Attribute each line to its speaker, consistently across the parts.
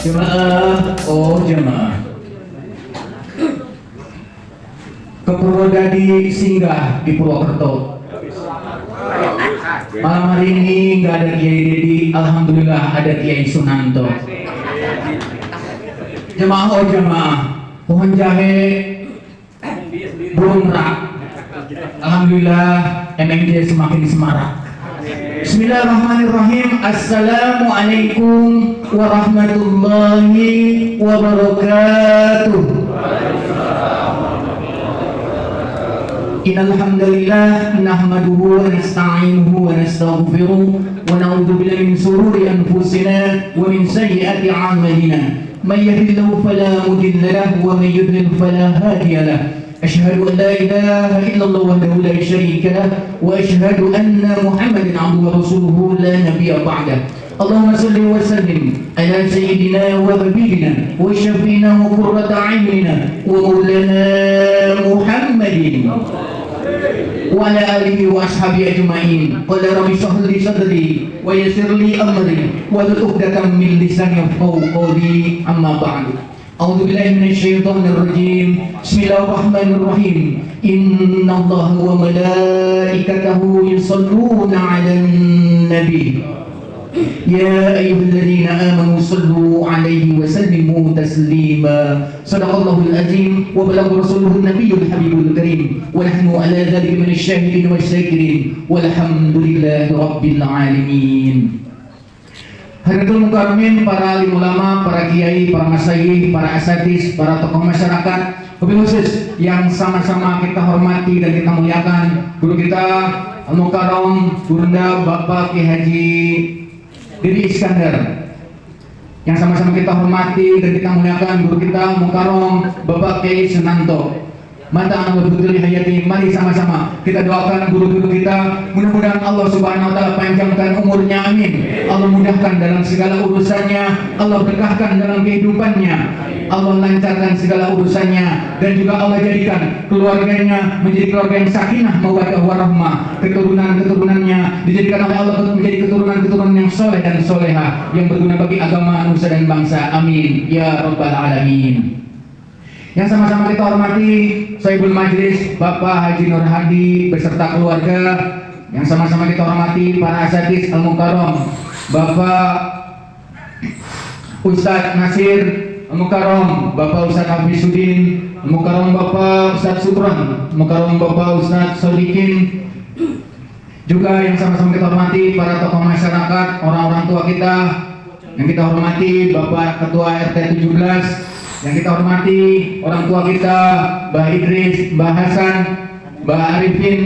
Speaker 1: Jemaah, oh jemaah. Ke Purwodadi singgah di Purwokerto. Malam hari ini nggak ada Kiai Dedi, alhamdulillah ada Kiai Sunanto. Jemaah, oh jemaah, pohon jahe, burung merak. Alhamdulillah MMD semakin semarak. Bismillahirrahmanirrahim. Assalamualaikum warahmatullahi wabarakatuh. Innal hamdalillah nahmaduhu wa nasta'inuhu wa nastaghfiruh wa na'udzu billahi min shururi anfusina wa min sayyiati a'malina. May yahdihillahu fala mudilla lahu wa may yudlil fala hadiya lahu. أشهد أن لا إله إلا الله وحده لا شريك له وأشهد أن محمدا عبده ورسوله لا نبي بعده اللهم صل وسلم على سيدنا وحبيبنا وشفينا وقرة أعيننا ومولانا محمد وعلى آله وأصحابه أجمعين قال رب اشرح لي صدري ويسر لي أمري واحلل عقدة من لساني يفقهوا قولي أما بعد أعوذ بالله من الشيطان الرجيم بسم الله الرحمن الرحيم إن الله وملائكته يصلون على النبي يا أيها الذين آمنوا صلوا عليه وسلموا تسليما صدق الله العظيم وبلغ رسوله النبي الحبيب الكريم ونحن على ذلك من الشاهدين والشاكرين والحمد لله رب العالمين. Hadirin mukarramin, para alim ulama, para kiai, para masyayikh, para asatidz, para tokoh masyarakat, wabil khusus yang sama-sama kita hormati dan kita muliakan guru kita Al-Mukarram Gurunda Bapak Ki Haji Dedi Iskandar, yang sama-sama kita hormati dan kita muliakan guru kita Mukarram Bapak Kiai Sunanto. Mata anak betul hayati, mari sama-sama kita doakan guru-guru kita, mudah-mudahan Allah Subhanahu wa taala panjangkan umurnya, amin. Allah mudahkan dalam segala urusannya, Allah berkahkan dalam kehidupannya, Allah lancarkan segala urusannya, dan juga Allah jadikan keluarganya menjadi keluarga yang sakinah mawaddah warahmah, keturunan-keturunannya dijadikan oleh Allah menjadi keturunan-keturunan yang soleh dan soleha, yang berguna bagi agama, nusa dan bangsa, amin ya rabbal alamin. Yang sama-sama kita hormati Sahibul Majlis Bapak Haji Nur Hadi beserta keluarga, yang sama-sama kita hormati para asatidz Al-Mukarram Bapak Ustadz Nasir Al-Mukarram, Bapak Ustadz Hafisuddin Al-Mukarram, Bapak Ustadz Subran Al-Mukarram, Bapak Ustadz Solikin, juga yang sama-sama kita hormati para tokoh masyarakat, orang-orang tua kita yang kita hormati, Bapak Ketua RT 17, yang kita hormati orang tua kita, Mbah Idris, Mbah Hasan, Mbah Arifin,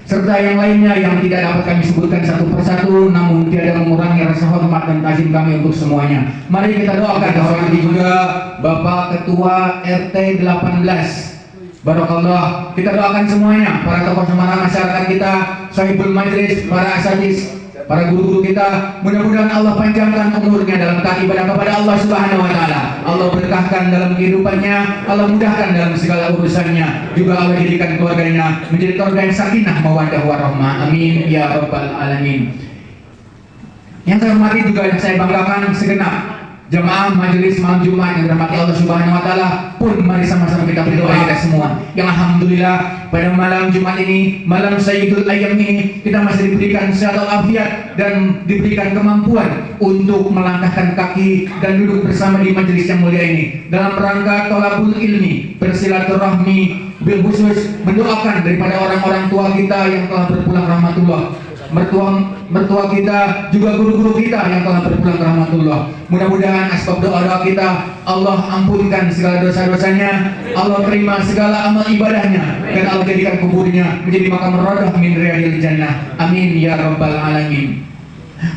Speaker 1: serta yang lainnya yang tidak dapat kami sebutkan satu persatu, namun tiada mengurangi rasa hormat dan takzim kami untuk semuanya. Mari kita doakan hormati juga Bapak Ketua RT 18. Barakallah, kita doakan semuanya, para tokoh masyarakat kita, Sahibul Majlis, para asatidz, para guru-guru kita, mudah-mudahan Allah panjangkan umurnya dalam taat ibadah kepada Allah Subhanahu wa taala. Allah berkahkan dalam kehidupannya, Allah mudahkan dalam segala urusannya, juga Allah jadikan keluarganya menjadi keluarga yang sakinah mawaddah warahmah, amin ya rabbal alamin. Yang saya hormati juga yang saya banggakan segenap jemaah majelis malam Jumat yang dirahmati Allah Subhanahu wa taala pun, mari sama-sama kita berdoa kita semua. Yang alhamdulillah pada malam Jumat ini, malam Sayyidul Ayyam ini, kita masih diberikan sehat walafiat dan diberikan kemampuan untuk melangkahkan kaki dan duduk bersama di majelis yang mulia ini dalam rangka thalabul ilmi, bersilaturahmi, bil khusus mendoakan daripada orang-orang tua kita yang telah berpulang rahmatullah, mertua kita, juga guru-guru kita yang telah berpulang rahmatullah. Mudah-mudahan asbab doa-doa kita Allah ampunkan segala dosa-dosanya, Allah terima segala amal ibadahnya, dan Allah jadikan kuburnya menjadi makam rodah min riyadil jannah, amin ya rabbal alamin.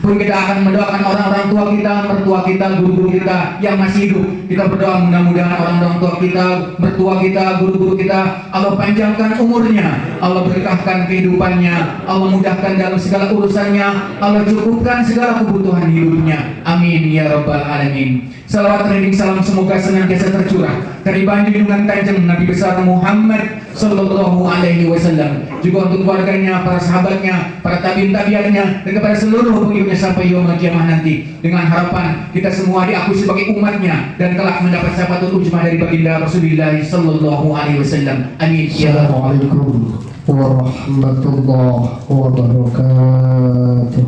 Speaker 1: Pun kita akan mendoakan orang-orang tua kita, mertua kita, guru-guru kita yang masih hidup. Kita berdoa mudah-mudahan orang-orang tua kita, mertua kita, guru-guru kita, Allah panjangkan umurnya, Allah berkahkan kehidupannya, Allah mudahkan dalam segala urusannya, Allah cukupkan segala kebutuhan hidupnya, amin ya rabbal alamin. Salawat ringing salam semoga senantiasa tercurah dari junjungan kanjeng Nabi besar Muhammad Sallallahu Alaihi Wasallam, juga untuk keluarganya, para sahabatnya, para tabiin-tabiannya, dan kepada seluruh pengikutnya sampai yaumul kiamah nanti. Dengan harapan kita semua diakui sebagai umatnya dan kelak mendapat syafaat ujmah dari baginda Rasulullah Sallallahu Alaihi Wasallam. Amin.
Speaker 2: Assalamualaikum warahmatullahi wabarakatuh.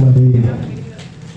Speaker 2: Mari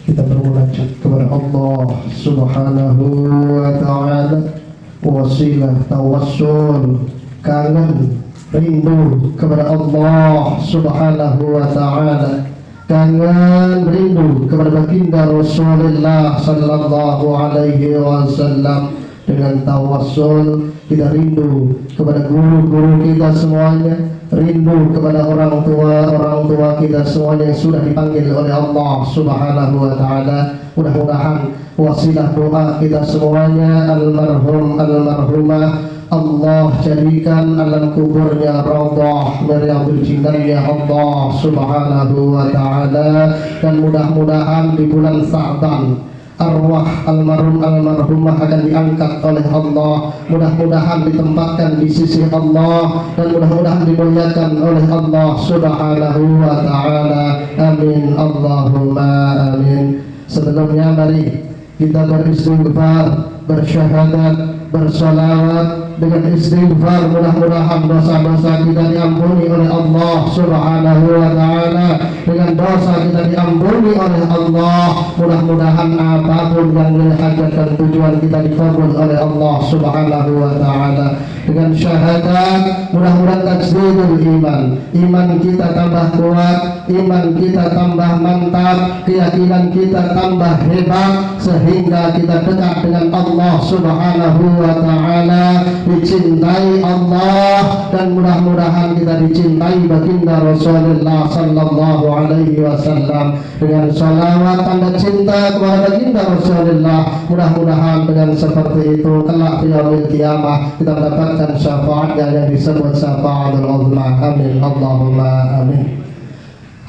Speaker 2: kita bermunajat kepada Allah Subhanahu wa ta'ala, wasilah tawassul, kangen rindu kepada Allah Subhanahu wa ta'ala, kangen rindu kepada baginda Rasulullah sallallahu alaihi wasallam. Dengan tawassul kita rindu kepada guru-guru kita semuanya, rindu kepada orang tua kita semuanya yang sudah dipanggil oleh Allah Subhanahu wa ta'ala. Mudah-mudahan wasilah doa kita semuanya, almarhum almarhumah, Allah jadikan alam kuburnya raudhah dari riyadhil jinan ya Allah Subhanahu wa ta'ala. Dan mudah-mudahan di bulan Sa'ban arwah almarhum almarhumah akan diangkat oleh Allah, mudah-mudahan ditempatkan di sisi Allah, dan mudah-mudahan dimuliakan oleh Allah Subhanahu wa ta'ala. Amin Allahumma amin. Sebelumnya mari kita beristighfar, bersyahadat, bersalawat. Dengan istighfar mudah-mudahan dosa-dosa kita diampuni oleh Allah Subhanahu wa ta'ala. Dengan dosa kita diampuni oleh Allah, mudah-mudahan apapun yang menjadi dan tujuan kita dikabul oleh Allah Subhanahu wa ta'ala. Dengan syahadat mudah-mudahan tajdidul iman, iman kita tambah kuat, iman kita tambah mantap, keyakinan kita tambah hebat, sehingga kita dekat dengan Allah Subhanahu wa ta'ala, dicintai Allah, dan mudah-mudahan kita dicintai baginda Rasulullah sallallahu alaihi wasallam. Dengan salawat tanda cinta kepada baginda Rasulullah, mudah-mudahan dengan seperti itu kelak di yaumil kiamah kita mendapatkan syafaatnya yang disebut syafaatul uzma. Amin Allahumma amin.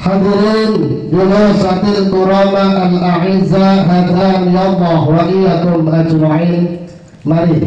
Speaker 2: Hadirin julusatil kurama al-a'izza, hadani Allah wa iyyakum ajma'in. Mari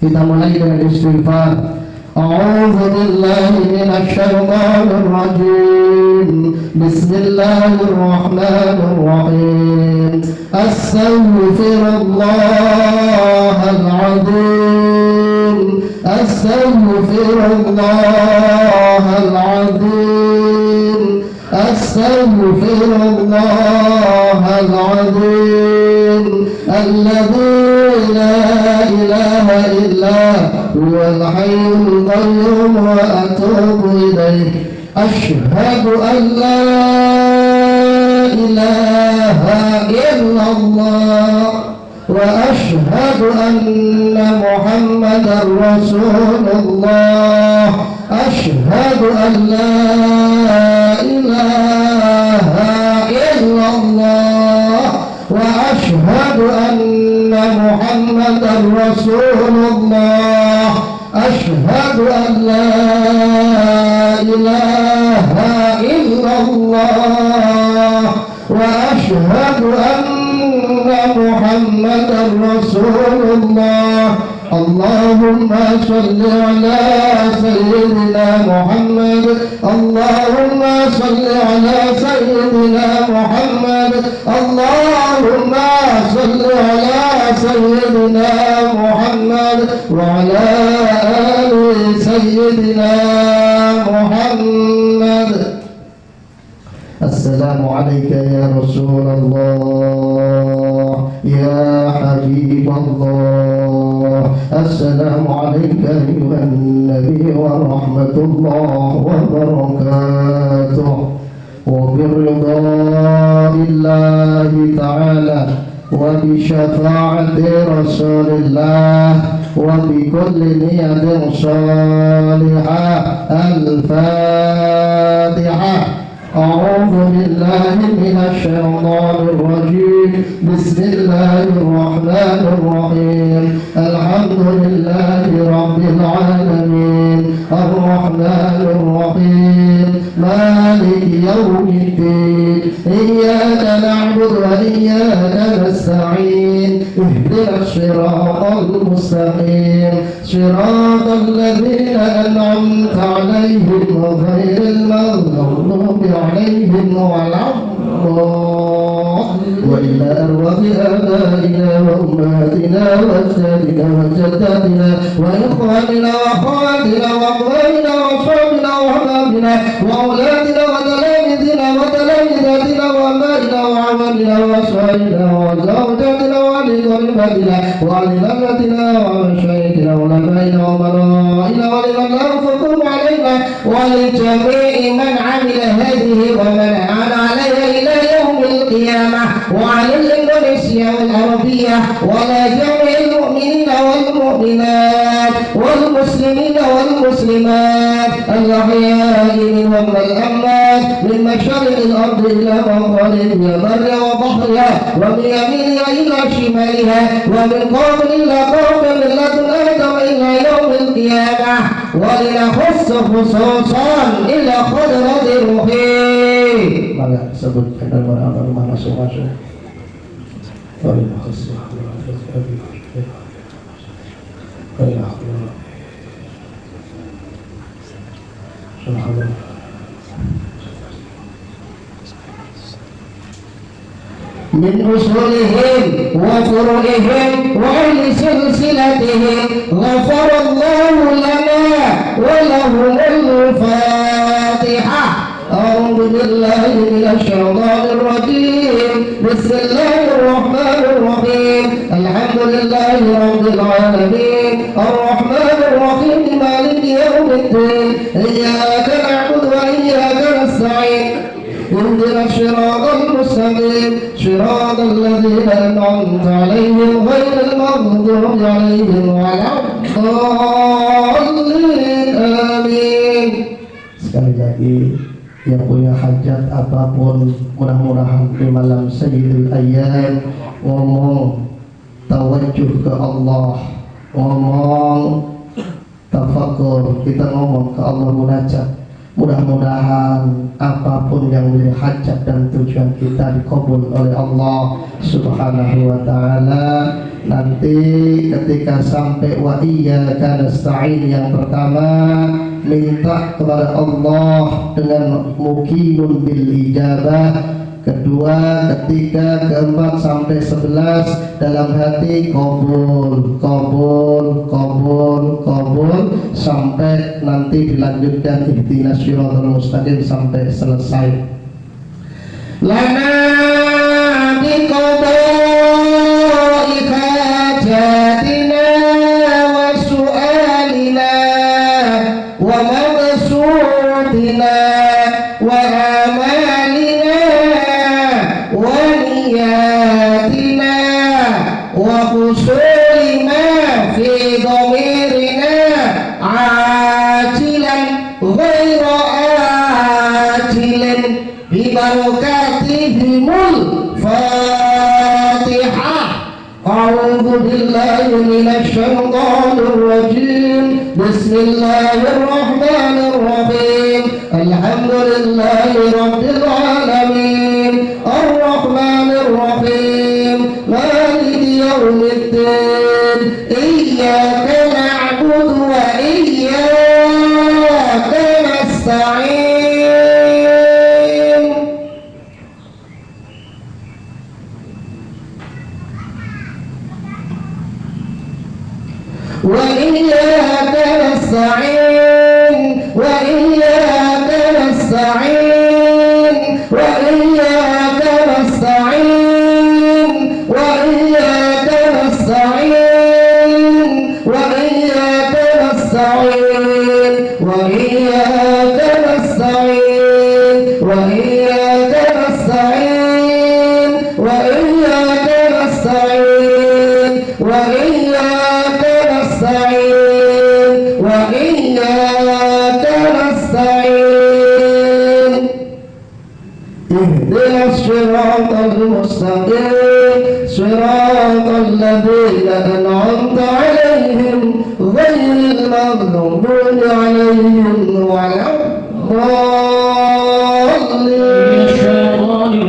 Speaker 2: kita mulai dengan istighfar. A'udzu billahi minasy syaithanir rajim. Bismillahirrahmanirrahim. Astaghfirullahal azim. Astaghfirullahal azim. Astaghfirullahal azim. Alladzi la ilaha illa huwal hayyul qayyum wa atubu ilaih. Asyhadu an la ilaha illallah wa asyhadu anna Muhammadar Rasulullah. Asyhadu an la ilaha illallah wa asyhadu anna Muhammadar Rasulullah. Asyhadu an la ilaha illallah wa asyhadu anna Muhammadar Rasulullah. Allahumma salli ala sayyidina Muhammad. Allahumma salli ala sayyidina Muhammad. Allahumma salli ala sayyidina Muhammad wa ala ali sayyidina Muhammad. Assalamu alayka ya Rasulullah, ya Habiballah. Assalamu alayka ayuhan Nabi wa rahmatullah wa barakatuh. Wa biridaillahi ta'ala wa bi syafa'ati Rasulillah wa bi kulli niyatin salihah. Al-Fatihah. أعوذ بالله من الشيطان الرجيم. بسم الله الرحمن الرحيم. الحمد لله رب العالمين الرحمن الرحيم مالك يوم الدين إياك نعبد وإياك نستعين اهدنا الصراط المستقيم صراط الذين أنعمت عليهم غير المغضوب عليهم ولا الضالين وإلى أرواح آبائنا وأمهاتنا وأجدادنا وجداتنا وإخواننا وأخواتنا وأقوالنا وأصحابنا وأحبابنا وأولادنا وتلاميذنا وتلاميذاتنا وأبائنا وعملنا وأصحابنا وزوجاتنا ولقريباتنا ولنبتنا ومشايخنا ولبائنا ومرائنا ولمن أنفقهم علينا ولجميع من عمل هذه ومن أعان عليها إلى يوم القيامة وعلى الإندونيسيا والعربية وعلى جميع المؤمنين والمؤمنات والمسلمين والمسلمات الأحياء منهم والأموات من مشارق الأرض إلى مغاربها برها وبحرها ومن يمينها إلى شمالها ومن قوم إلى قوم من لدن آدم إلى يوم القيامة ولنخص خصوصا إلى خضرة روحي maka sebutkan dan beramal masing-masing. من أصولهم وفروعهم وعن سلسلتهم غفر الله لنا ولهم الفاتحة. أعوذ بالله من الشيطان الرجيم بسم الله الرحمن الرحيم الحمد لله رب العالمين الرحمن الرحيم مالك يوم الدين إياك نعبد وإياك نستعين اهدنا الصراط المستقيم صراط الذين أنعمت عليهم غير المغضوب عليهم ولا الضالين آمين. Sekali lagi yang punya hajat apapun mudah-mudahan di malam Sayyidul Ayyam ngomong tawajjuh ke Allah, ngomong tafakur, kita ngomong ke Allah munajat. Mudah-mudahan apapun yang menjadi hajat dan tujuan kita dikabul oleh Allah Subhanahu wa taala. Nanti ketika sampai wa iyyaka nasta'in yang pertama minta kepada Allah dengan muqimun bil ijabah. Kedua, ketiga, keempat sampai 11 dalam hati qabul, qabul, qabul, qabul sampai nanti dilanjutkan ihdinas siratal mustaqim sampai selesai. Lana biqada'i hajatina wa su'alina wa maqsudina wa amalina wa niyatina wa husuli ma fi dhamirina ajilan ghayra ajilin bi barakatihimul Fatihah. A'udzu billahi minasy syaithanir rajim. Bismillahirrahmanirrahim. Alhamdulillahi rabbil alamin. Ar-Rahmanir Rahim. Maliki yaumiddin. Iyyaka na'budu wa iyyaka nasta'in. وإياك نستعين وإياك نستعين وإياك نستعين وإياك نستعين وإياك نستعين وإياك نستعين وإياك نستعين وإياك نستعين وإياك نستعين وإياك نستعين اهدنا الصراط المستقيم صراط الذين أنعمت عليهم غير المغضوب عليهم ولا الضالين.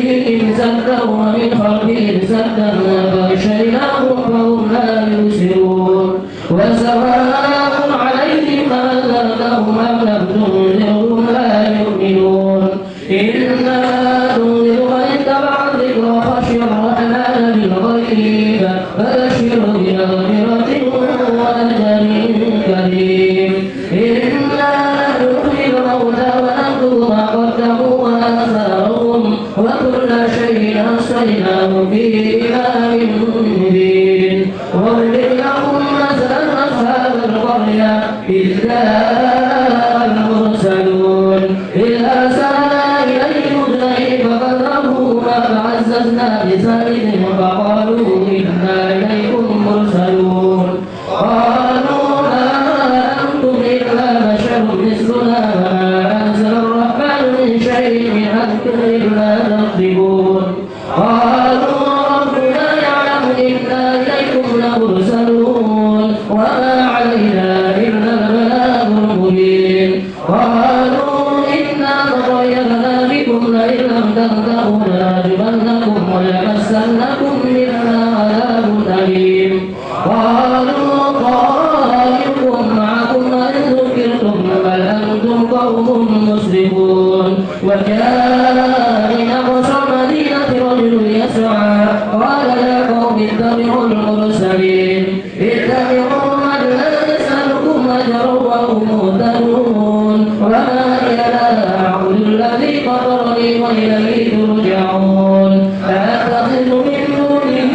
Speaker 3: أيديهم سدا ومن خلفهم سدا فأغشيناهم فهم لا يبصرون وسواء عليهم أنذرتهم أم لم تنذرهم لا يؤمنون إنا ننذر من اتبع الذكر وخشي الرحمن بالغيب فبشره بمغفرة وأجر كريم إنا نحيي الموتى ونكتب ما قدموا وآثارهم وكل شيء أحصيناه في إمام مبين واضرب لهم مثلا أصحاب القرية إذ جاء المرسلون إذ أرسلنا إليهم اثنين فكذبوهما فعززنا بثالث فقالوا إنا إليكم مرسلون قالوا ما أنتم إلا بشر مثلنا وما أنزل الرحمن من شيء إن أنتم إلا تكذبون قالوا ربنا يعلم إنا إليكم لمرسلون وما علينا إلا البلاغ المبين قالوا إنا تطيرنا بكم لئن لم تنتهوا لنرجمنكم وليمسنكم منا عذاب أليم قالوا طائركم معكم إن ذكرتم بل أنتم قوم مسرفون وجاء من أقصى المدينة رجل يسعى قال يا قوم اتبعوا المرسلين اتبعوا من لا يسألكم أجرا وهم مهتدون وما لي لا أعبد الذي فطرني وإليه ترجعون أأتخذ من دونه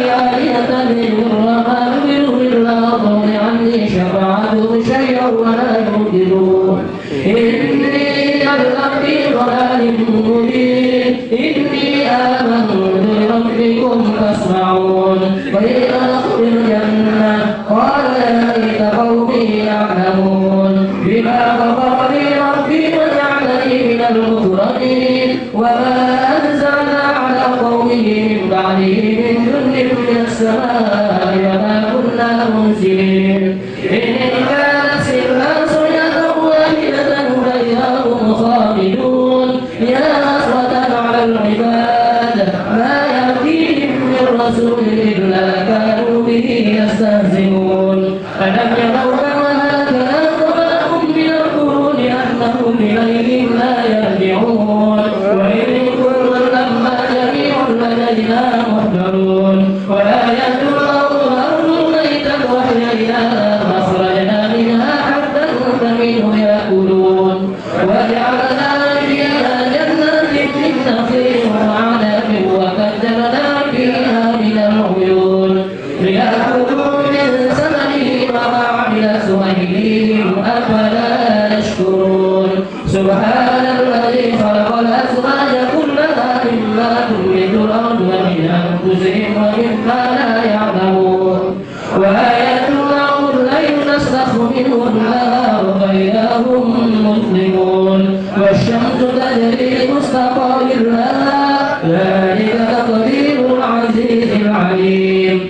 Speaker 3: آلهة إن الرحمن إلا ضل عني شفاعتهم شيئا ولا ينكرون إني أذهب في ضلال مبين إني آمنت بربكم فاسمعون وإلى أخذ الجنة قال يا ليت قومي يعلمون بما غفر لي ربي وجعلني من المكرمين وما أنزلنا على قومه من بعده من جند من السماء وما كنا منزلين إن كانت إلا صيحة واحدة فإذا هم خالدون يا حسرة على العباد ما يأتيهم من رسول إلا كانوا به يستهزئون ألم يروا كما هلكنا قبلهم من القرون أنهم إليهم لا يرجعون وإن كل لما جميع لدينا محضرون وآية لهم الأرض الميتة وأحييناها فأخرجنا منها حبا فمنه يأكلون وجعلنا فيها جنات من نخيل وعنب وفجرنا فيها من العيون ليأكلوا من ثمره وما عملته أيديهم أفلا يشكرون سبحان الذي خلق الأزواج كلها مما تنبت الأرض ومن أنفسهم ومما لا يعلمون وآية لهم الليل نسلخ منه النهار فإذا هم مظلمون والشمس تجري لمستقر لها ذلك تقدير العزيز العليم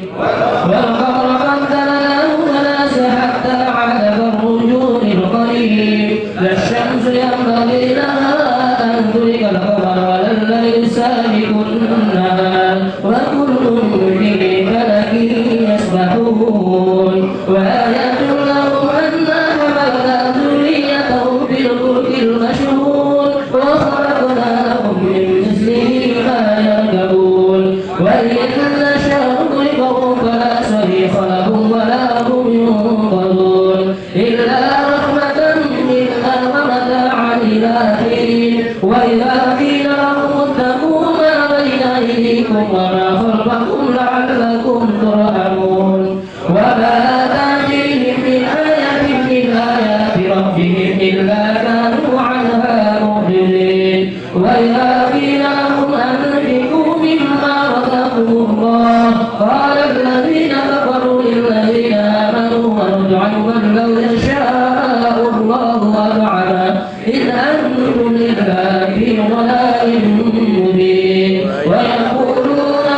Speaker 3: والقمر قدرناه منازل حتى عاد كالرجوم القريب لا الشمس ينبغي لها أن تدرك القمر ولا الليل سابق النهار وكل في فلك يسبحون وآية لهم أنا حملنا ذريتهم في الفلك المشحون وخلقنا لهم من مثله ما يركبون وإن نشاء نغرقهم فلا صريخ لهم ولا هم ينقذون إلا رحمة منا ومتاعا إلى حين وإذا قيل لهم اتقوا ما بين أيديكم وما خلفكم لعلكم ترحمون وما تأتيهم من آية من آيات ربهم إلا كانوا عنها معرضين وإذا قيل لهم أنفقوا مما رزقكم الله قال الذين كفروا للذين آمنوا ونطعم من لو يشاء الله أطعمه إن أنتم إلا في ضلال مبين ويقولون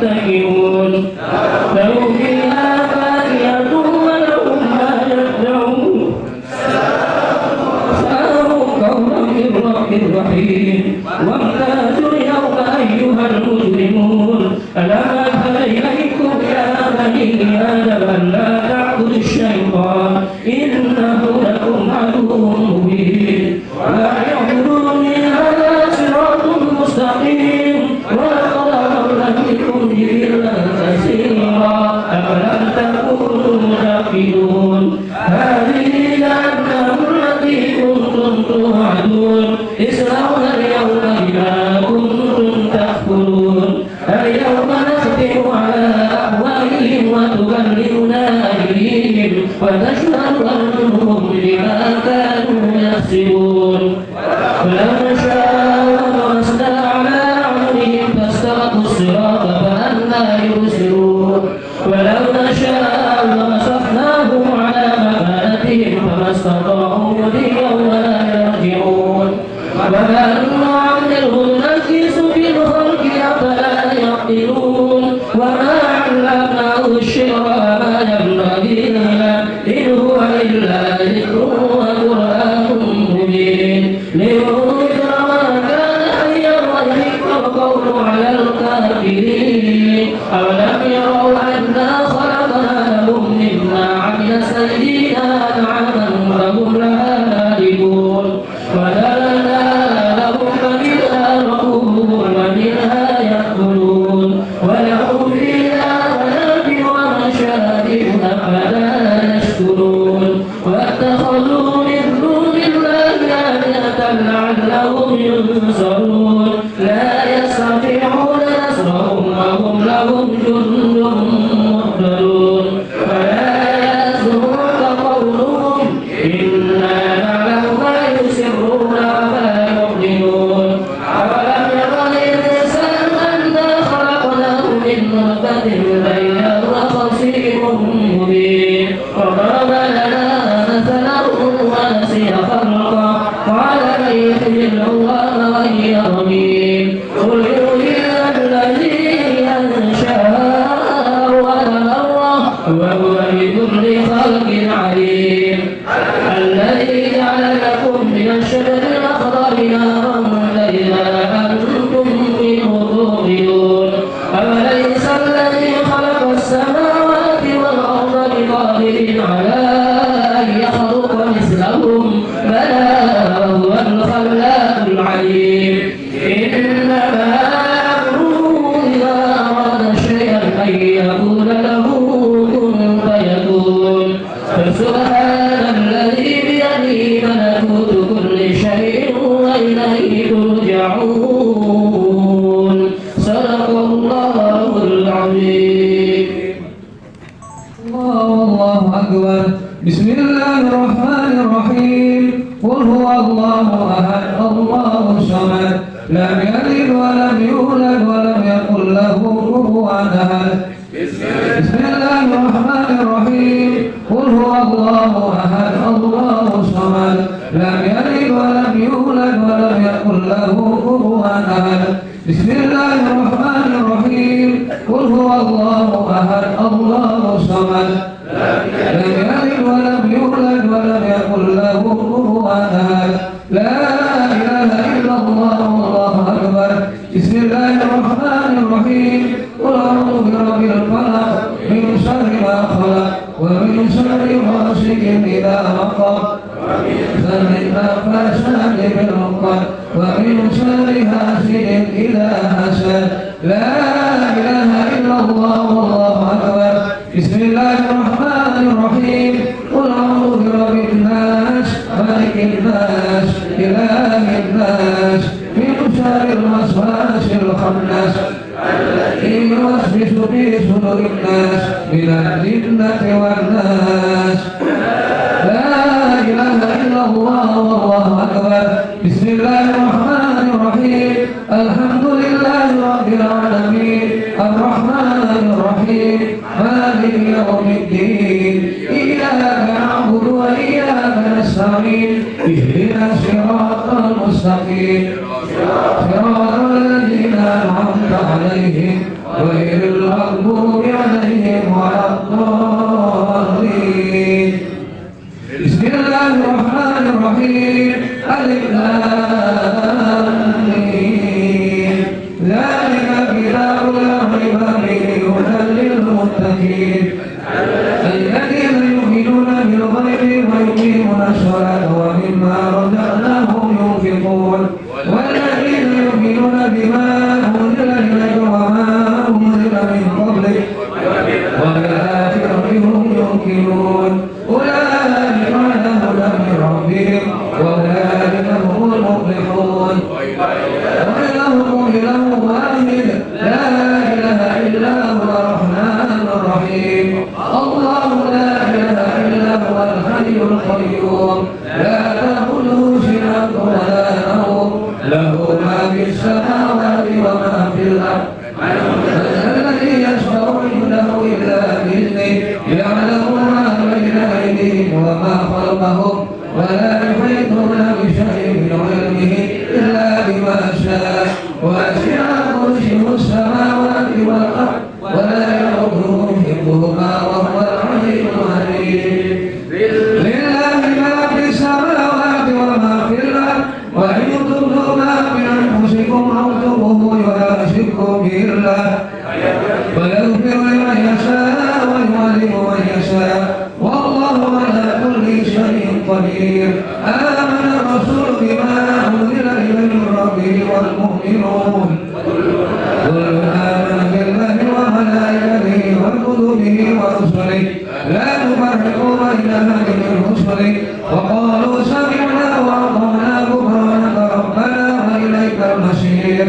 Speaker 3: يتكئون لهم فيها فاكهة ولهم ما يدعون سلام قولا من رب رحيم وامتازوا اليوم أيها المجرمون ألم أنهى إليكم يا بني آدم ألا تعبدوا الشيطان إنه لكم عدو مبين لا يعبدوني هذا صراط مستقيم ولقد أضل منكم جبلا كثيرا أفلم تكونوا تعقلون هذه جهنم التي كنتم توعدون اصلوها اليوم بما كنتم تكفرون اليوم نختم على أفواههم وتبلغنا أيديهم وتشهد أرجلهم بما كانوا يكسبون ولو نشاء لمسنا على أعينهم فاستبقوا الصراط فأنى يبصرون ولو نشاء لمسخناهم على مكانتهم فما استطاعوا مضيا ولا يرجعون وما نعمرهم ننكس في الخلق أفلا يعقلون وما علمناه الشعر وما ينبغي له إن هو إلا ذكر وقرآن مبين لينذر من كان حيا ويحق القول على الكافرين أولم يروا أنا خلقنا لهم مما عملت أيدينا أنعاما فهم لها مالكون وذللنا لهم فمنها ركوبهم ومنها يأكلون ولهم فيها منافع ومشارب أفلا يشكرون واتخذوا من دون الله آلهة لعلهم ينصرون لا يستطيعون نصرهم وهم لهم جند محضرون فلا يحزنك قولهم إنا نعلم ما يسرون وما يعلنون أولم ير الإنسان أنا خلقناه من نطفة فإذا هو خصيم مبين وضرب لنا مثلا ونسي خلقه قال من يحيي العظام وهي رميم قل يحييها الذي أنشأها أول مرة وهو بكل خلق عليم الذي جعل لكم من الشجر الأخضر نارا فإذا أنتم منه توقدون أوليس الذي خلق السماوات والأرض بقادر على أن يخلق مثلهم بلى وهو الخلاق العليم إنما أمره إذا أراد شيئا أن يقول له كن فيكون فسبحان الذي بيده ملكوت كل شيء وإليه ترجعون صدق الله العظيم.
Speaker 4: الله أكبر. بسم الله الرحمن الرحيم. قل هو الله أحد الله الصمد لم يلد ولم يولد ولم يكن له كفوا أحد. بسم الله الرحمن الرحيم. قل هو الله أحد الله الصمد لم يلد ولم يولد ولم يكن له كفوا أحد. بسم الله الرحمن الرحيم. قل هو الله أحد الله الصمد لم يلد ولم يولد ولم يكن له كفوا أحد. لا إله إلا الله والله أكبر. بسم الله الرحمن الرحيم. قل أعوذ برب الفلق من شر ما خلق ومن شر غاسق إذا وقب ومن شر النفاثات في العقد ومن شر حاسد إذا حسد. لا إله إلا الله والله أكبر. بسم الله الرحمن الرحيم. قل أعوذ برب الناس ملك الناس إله الناس من شر الوسواس الخناس الذي يوسوس في صدور الناس من الجنة والناس. لا إله إلا الله والله أكبر. بسم الله الرحمن الرحيم. الحمد لله رب العالمين الرحمن الرحيم مالك يوم الدين إياك نعبد وإياك نستعين اهدنا الصراط المستقيم صراط الذين أنعمت عليهم غير المغضوب عليهم ولا الضالين. بسم الله الرحمن الرحيم. ألف لام ميم. ذلك كتاب لا ريب فيه هدى للمتقين الذين يؤمنون بالغيب ويقيمون الصلاة ومما رزقناهم ينفقون والذين يؤمنون بما أنزل إليك وما أنزل من قبلك وبالآخرة هم يوقنون أولئك على هدى من ربهم وأولئك هم المفلحون. وإلهكم إله واحد لا إله إلا هو الرحمن الرحيم. الله لا إله إلا هو الحي القيوم لا تأخذه سنة ولا نوم له ما في السماوات وما في الأرض. من الذي يشفع عنده إلا بإذنه يعلم ما بين أيديهم وما خلفهم ولا يحيطون بشيء من علمه إلا بما شاء وسع كرسيه السماوات والأرض ولا يؤوده حفظهما وهو العلي العظيم. لله ما في السماوات وما في الأرض وإن تبدوا ما في أنفسكم أو تخفوه يحاسبكم به الله ويغفر لمن يشاء ويعذب من يشاء والله على كل شيء قدير. آمن الرسول بما أنزل إليه من ربه والمؤمنون كل آمن بالله وملائكته وكتبه ورسله لا نفرق بين أحد من رسله وقالوا سمعنا وأطعنا غفرانك ربنا وإليك المصير.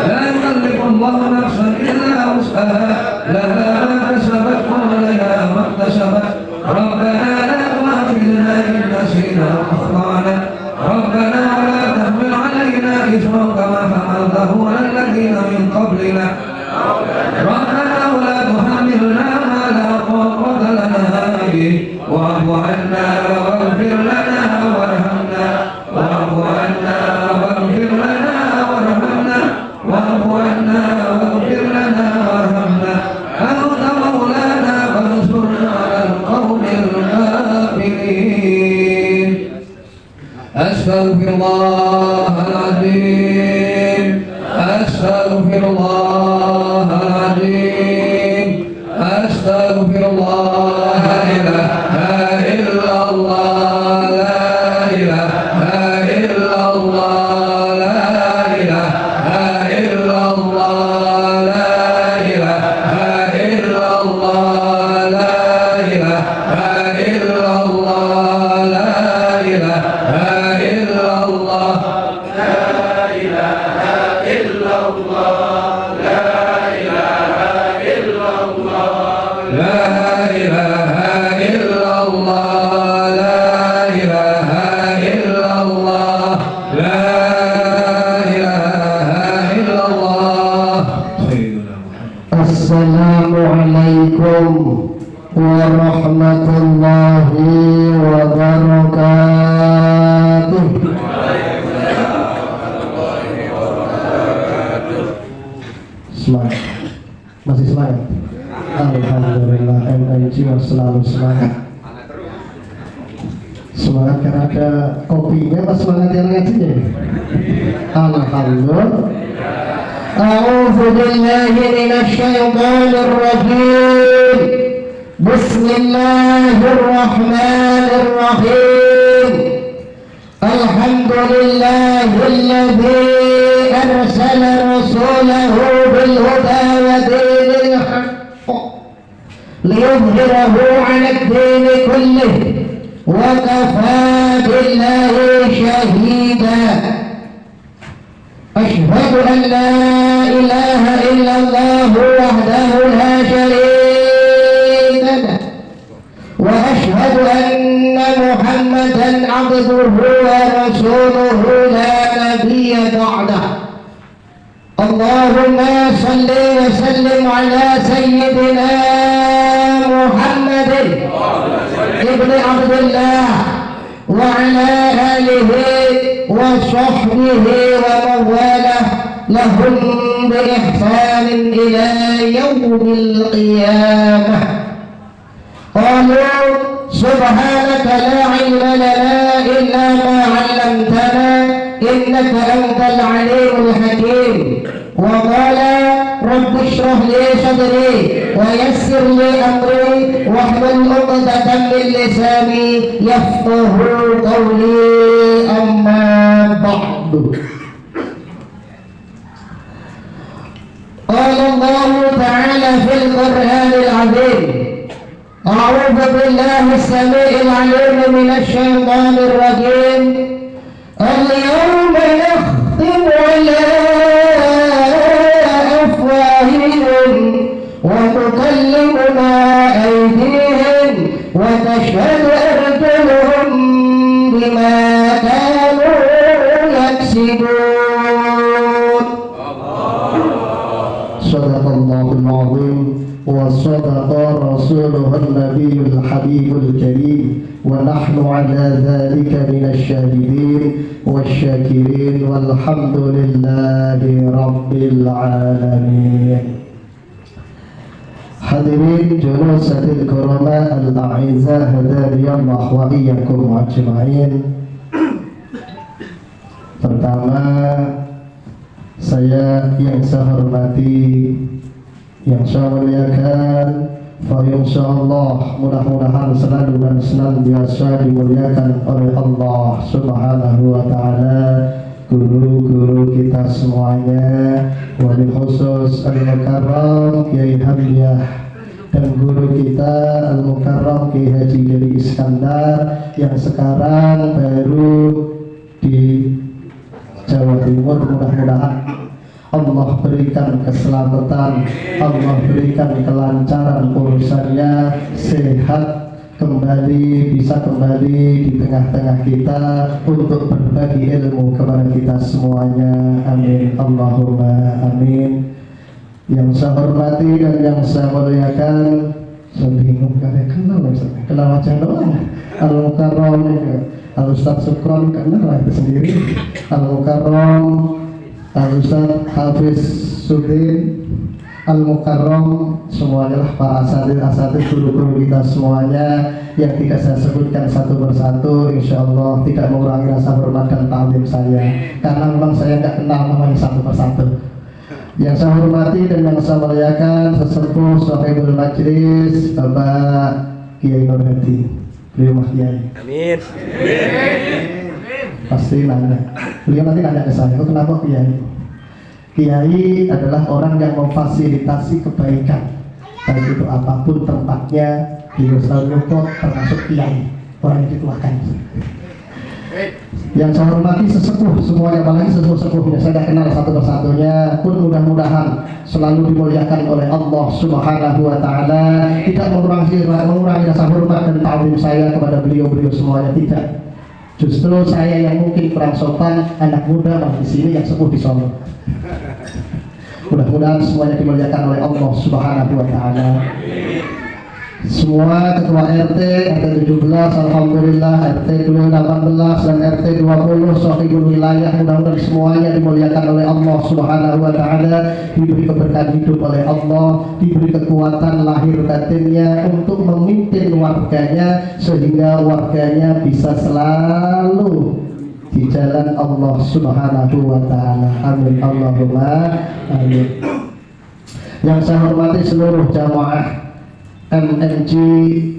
Speaker 4: لا يكلف الله نفسا إلا وسعها لها ما كسبت وعليها ما اكتسبت ربنا لا تؤاخذنا إن نسينا وأخطأنا ربنا ولا تحمل علينا إثما كما حملته على الذين من قبلنا ربنا ولا تحملنا ما لا طاقة لنا به واعف عنا واغفر لنا وارحمنا واعف عنا واغفر لنا وارحمنا واعف عنا واغفر لنا وارحمنا أنت مولانا فانصرنا على القوم الكافرين. أستغفر الله العظيم. أستغفر الله العظيم. أستغفر الله. لا إله إلا الله. لا إله إلا الله. لا إله إلا الله. لا إله إلا الله. لا إله إلا الله. لا إله إلا الله. لا إله إلا الله. لا إله إلا الله. لا إله إلا الله. سيدنا محمد.
Speaker 2: السلام عليكم ورحمة الله وبركاته. Semangat. Masih semangat? Alhamdulillah, MNC selalu semangat. Semangat karena ada kopinya, pas semangat yang ngajinya. Alhamdulillah. A'udzu billahi minasy syaithanir rajim. Bismillahirrahmanirrahim. Alhamdulillahilladzi arsala rasulahu bil huda wa dinil haqq liyudhhirahu 'ala ad-din kullih wa kafaa billahi shahida. أشهد أن لا إله إلا الله وحده لا شريك له وأشهد أن محمدا عبده ورسوله لا نبي بعده. اللهم صل وسلم على سيدنا محمد ابن عبد الله وعلى آله وصحبه ومن والاه لهم بإحسان إلى يوم القيامة. قالوا سبحانك لا علم لنا إلا ما علمتنا إنك أنت العليم الحكيم. وقال رب اشرح لي صدري ويسر لي أمري واحلل عقدة من لساني يفقه قولي. أما بعد، قال الله تعالى في القرآن العظيم: أعوذ بالله السميع العليم من الشيطان الرجيم. اليوم نختم على أفواههم وتكلمنا أيديهم وتشهد أرجلهم بما كانوا يكسبون. صدق الله العظيم وصدق رسوله النبي الحبيب الكريم، ونحن على ذلك من الشاهدين والشاكرين والحمد لله رب العالمين. Hadirin julusatil kurama al-a'izah, hadhariyallah wa iyyakum ajma'in. Pertama, saya yang saya hormati, yang saya muliakan, insyaallah mudah-mudahan selalu dan senantiasa dimuliakan oleh Allah Subhanahu wa taala guru-guru kita semuanya, wabil khusus Al-Mukarram Kiai Hamdiah dan guru kita Al-Mukarram Kiai Haji Giri Iskandar yang sekarang baru di Jawa Timur. Mudah-mudahan Allah berikan keselamatan, Allah berikan kelancaran urusannya, sehat kembali, bisa kembali di tengah-tengah kita untuk berbagi ilmu kepada kita semuanya. Amin, Allahumma amin. Yang saya hormati dan yang saya muliakan, saya bingung karena kenal wajah doang. Al-Mukarram, Al-Ustaz Sukron kenal itu sendiri. Al-Mukarram, Al-Ustaz Hafiz Sudin, Al-Mukarram, semuanya lah para asatid guru-guru kita semuanya yang tidak saya sebutkan satu persatu, insya Allah tidak mengurangi rasa hormat dan ta'zim saya, karena memang saya tidak kenal namanya satu persatu. Yang saya hormati dan yang saya muliakan sesepuh Sahibul Majlis Bapak Kiai Nur Hadi, beliau Mas Kiai. Amin. Pasti nanya, beliau nanti nanya ke saya, kenapa Kiai? Kiai adalah orang yang memfasilitasi kebaikan, baik itu apapun tempatnya, beliau selalu nyokot, termasuk Kiai, orang yang dituakan. Yang saya hormati sesepuh semuanya, apalagi sesepuh-sepuhnya, saya tidak kenal satu persatunya, pun mudah-mudahan selalu dimuliakan oleh Allah Subhanahu wa taala, tidak mengurangi rasa hormat dan ta'zim saya kepada beliau-beliau semuanya, tidak. Justru saya yang mungkin kurang sopan, anak muda malah di sini, yang sepuh di Solo. Mudah-mudahan semuanya dimuliakan oleh Allah Subhanahu wa taala. Semua ketua RT 17, alhamdulillah, RT 18 dan RT 20 sahibul wilayah, mudah-mudahan semuanya dimuliakan oleh Allah Subhanahu wa taala, diberi keberkahan hidup oleh Allah, diberi kekuatan lahir batinnya untuk memimpin warganya sehingga warganya bisa selalu di jalan Allah Subhanahu wa taala. Amin, Allahumma amin. Yang saya hormati seluruh jamaah MNG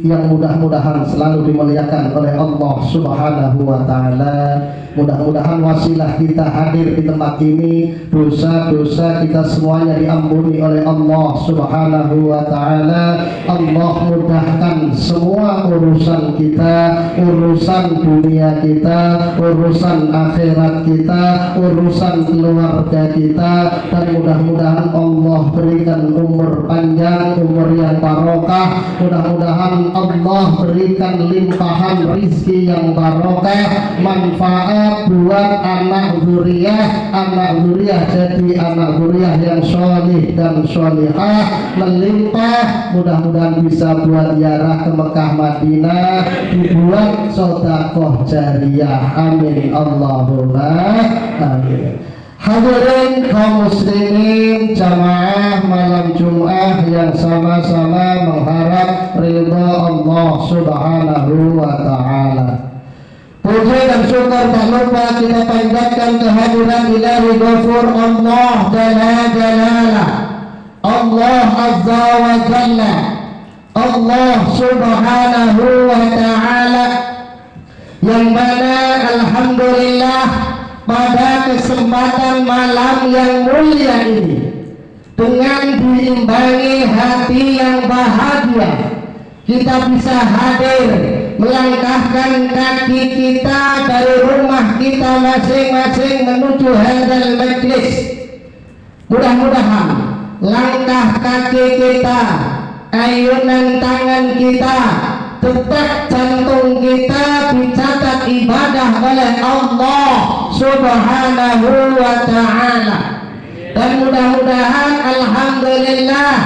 Speaker 2: yang mudah-mudahan selalu dimuliakan oleh Allah Subhanahu wa taala. Mudah-mudahan wasilah kita hadir di tempat ini, dosa-dosa kita semuanya diampuni oleh Allah Subhanahu wa taala. Allah mudahkan semua urusan kita, urusan dunia kita, urusan akhirat kita, urusan keluarga kita, dan mudah-mudahan Allah berikan umur panjang, umur yang barokah. Mudah-mudahan Allah berikan limpahan rizki yang barokah, manfaat buat anak zuriyah jadi anak zuriyah yang sholih dan sholihah melimpah. Mudah-mudahan bisa buat ziarah ke Mekah Madinah, dibuat sedekah jariyah. Amin, Allahumma amin. Hadirin kaum muslimin jamaah malam Jumat yang sama-sama mengharap ridha Allah Subhanahu wa taala. Puji dan syukur tak lupa kita panjatkan kehadiran Ilahi Ghafur Allah Jalla Jalalah, Allah Azza wa Jalla, Allah Subhanahu wa taala, yang mana alhamdulillah pada kesempatan malam yang mulia ini, dengan diimbangi hati yang bahagia, kita bisa hadir melangkahkan kaki kita dari rumah kita masing-masing menuju hadal majlis. Mudah-mudahan langkah kaki kita, ayunan tangan kita, detak jantung kita dicatat ibadah oleh Allah Subhanahu wa ta'ala. Dan mudah-mudahan alhamdulillah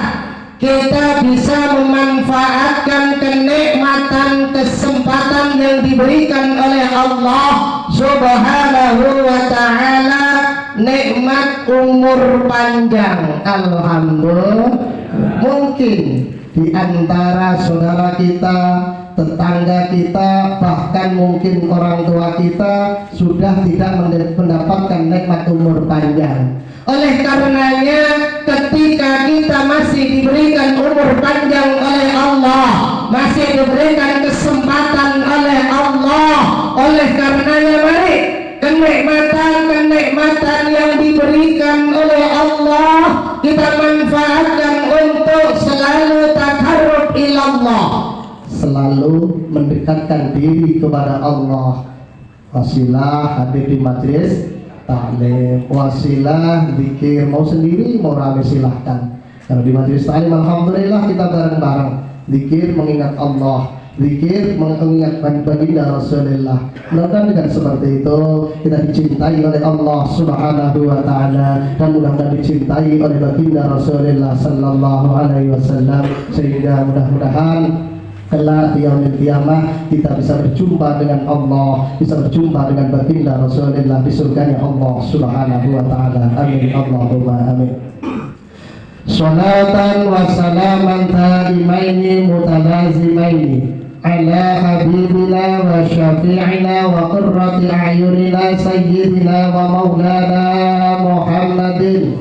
Speaker 2: kita bisa memanfaatkan kenikmatan kesempatan yang diberikan oleh Allah Subhanahu wa ta'ala, nikmat umur panjang. Alhamdulillah. Mungkin di antara saudara kita, tetangga kita, bahkan mungkin orang tua kita sudah tidak mendapatkan nikmat umur panjang. Oleh karenanya ketika kita masih diberikan umur panjang oleh Allah, masih diberikan kesempatan oleh Allah, oleh karenanya mari kenikmatan-kenikmatan yang diberikan oleh Allah kita manfaatkan untuk selalu takarrub ilallah, selalu mendekatkan diri kepada Allah. Wasilah hadir di majlis taklim, wasilah zikir, mau sendiri mau rame silahkan. Kalau di majlis taklim alhamdulillah kita bareng-bareng zikir mengingat Allah, zikir mengingat baginda Rasulullah. Mudah-mudahan dengan seperti itu kita dicintai oleh Allah Subhanahu wa ta'ala, dan mudah-mudahan dicintai oleh baginda Rasulullah sallallahu alaihi wasallam, sehingga mudah-mudahan kelak di yaumil qiyamah kita bisa berjumpa dengan Allah, bisa berjumpa dengan baginda Rasulullah di surganya Allah Subhanahu wa ta'ala. Amin Allahumma amin. Salatan wa salaman taimaini mutalazimaini ala habibina wa syafi'ina wa qurrati a'yunina sayyidina wa maulana Muhammadin.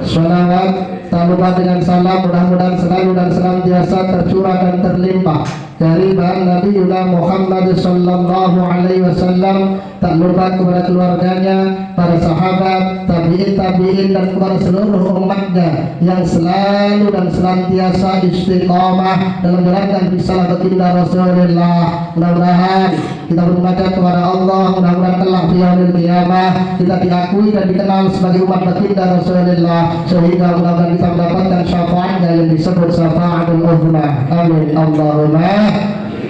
Speaker 2: Salawat tak lupa dengan salam, mudah-mudahan selalu dan senantiasa tercurah dan terlimpah dari bahan Nabi Muhammad sallallahu alaihi wasallam, tak lupa kepada keluarganya, para sahabat, tabi'in dan kepada seluruh umatnya yang selalu dan senantiasa istiqamah dalam menjalankan risalah baginda Rasulullah. Mudah-mudahan kita bermunajat kepada Allah, mudah-mudahan kelak di yaumil qiyamah kita diakui dan dikenal sebagai umat baginda Rasulullah, sehingga mudah-mudahan kita mendapatkan syafaatnya yang disebut syafaatul uzma. Amin Allahumma.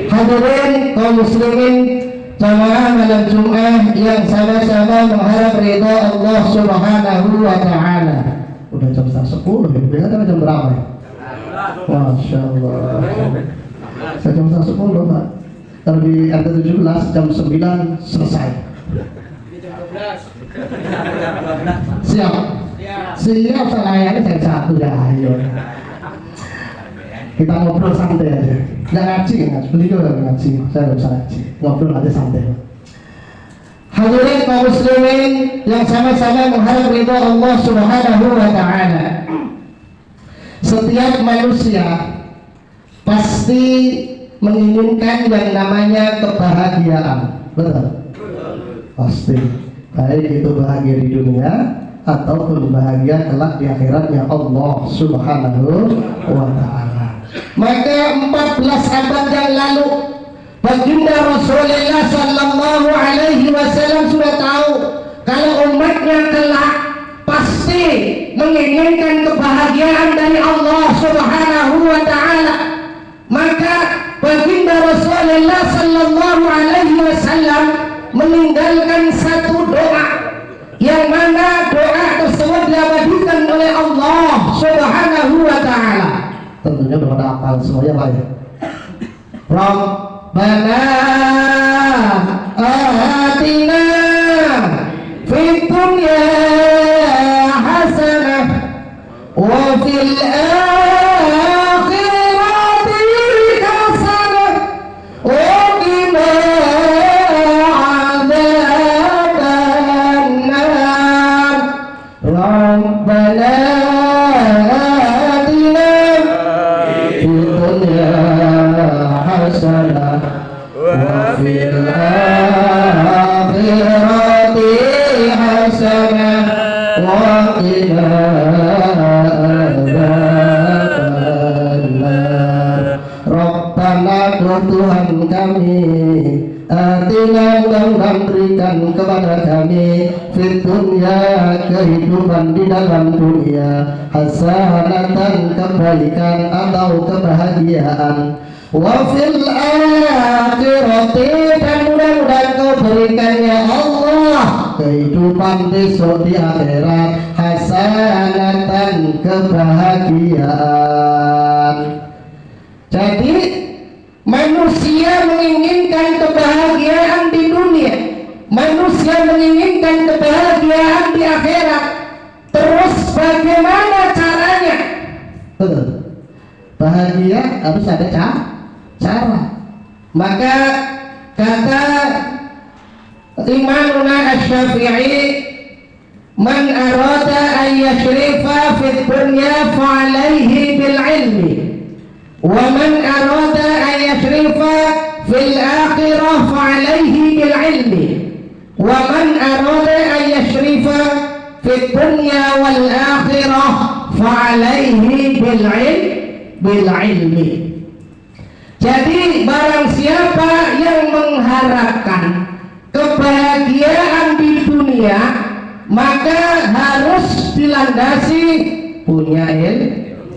Speaker 2: Hadirin kaum muslimin jamaah malam Jumat yang sama-sama mengharap ridha Allah Subhanahu wa ta'ala. Udah jam 10 ya, biasanya jam berapa ya? Masya Allah. Saya jam 10 Pak. Kalau di RT 17 jam 9 selesai. Siap? Siap, selayani jam 1 ya, ayo. Kita ngobrol santai aja. Nggak ngaji, beliau nggak ngaji, saya nggak bisa ngaji. Ngobrol aja santai. Hadirin kaum muslimin yang sama-sama mengharap ridha Allah Subhanahu wa ta'ala. Setiap manusia pasti menginginkan yang namanya kebahagiaan. Betul? Pasti. Baik itu bahagia di dunia ataupun bahagia kelak di akhiratnya Allah Subhanahu wa ta'ala. Maka 14 abad yang lalu baginda Rasulullah sallallahu alaihi wasallam sudah tahu kalau umatnya kelak pasti menginginkan kebahagiaan dari Allah Subhanahu wa ta'ala. Maka baginda Rasulullah sallallahu alaihi wasallam meninggalkan satu doa yang mana doa tersebut diabadikan oleh Allah Subhanahu wa ta'ala. Tentunya udah pada hafal semuanya Pak ya. Rabbana atina fid dunya fil akhirati hasanah wa qina adzaban nar. Rabbana atina fid dunya hasanah wa fil akhirati hasanah wa qina adzabannar. Rabbana Tuhan kami, atina dan berikan kepada kami fid dunya kehidupan di dalam dunia hasanatan kebaikan atau kebahagiaan, wa fil akhirati dan mudah-mudahan kau berikan ya Allah kehidupan besok di akhirat hasanatan kebahagiaan. Jadi manusia menginginkan kebahagiaan di dunia, manusia menginginkan kebahagiaan di akhirat. Terus bagaimana caranya? Betul. Bahagia harus ada cara. Maka kata Imamuna Asy-Syafi'i, man arada an yashrifa fid dunya fa alaihi bil ilmi, wa man arada an yashrifa fil akhirah fa alaihi bil ilmi, wa man arada an yashrifa fid dunya wal akhirah fa alaihi bil ilmi. Jadi barang siapa yang mengharapkan kebahagiaan di dunia, maka harus dilandasi punya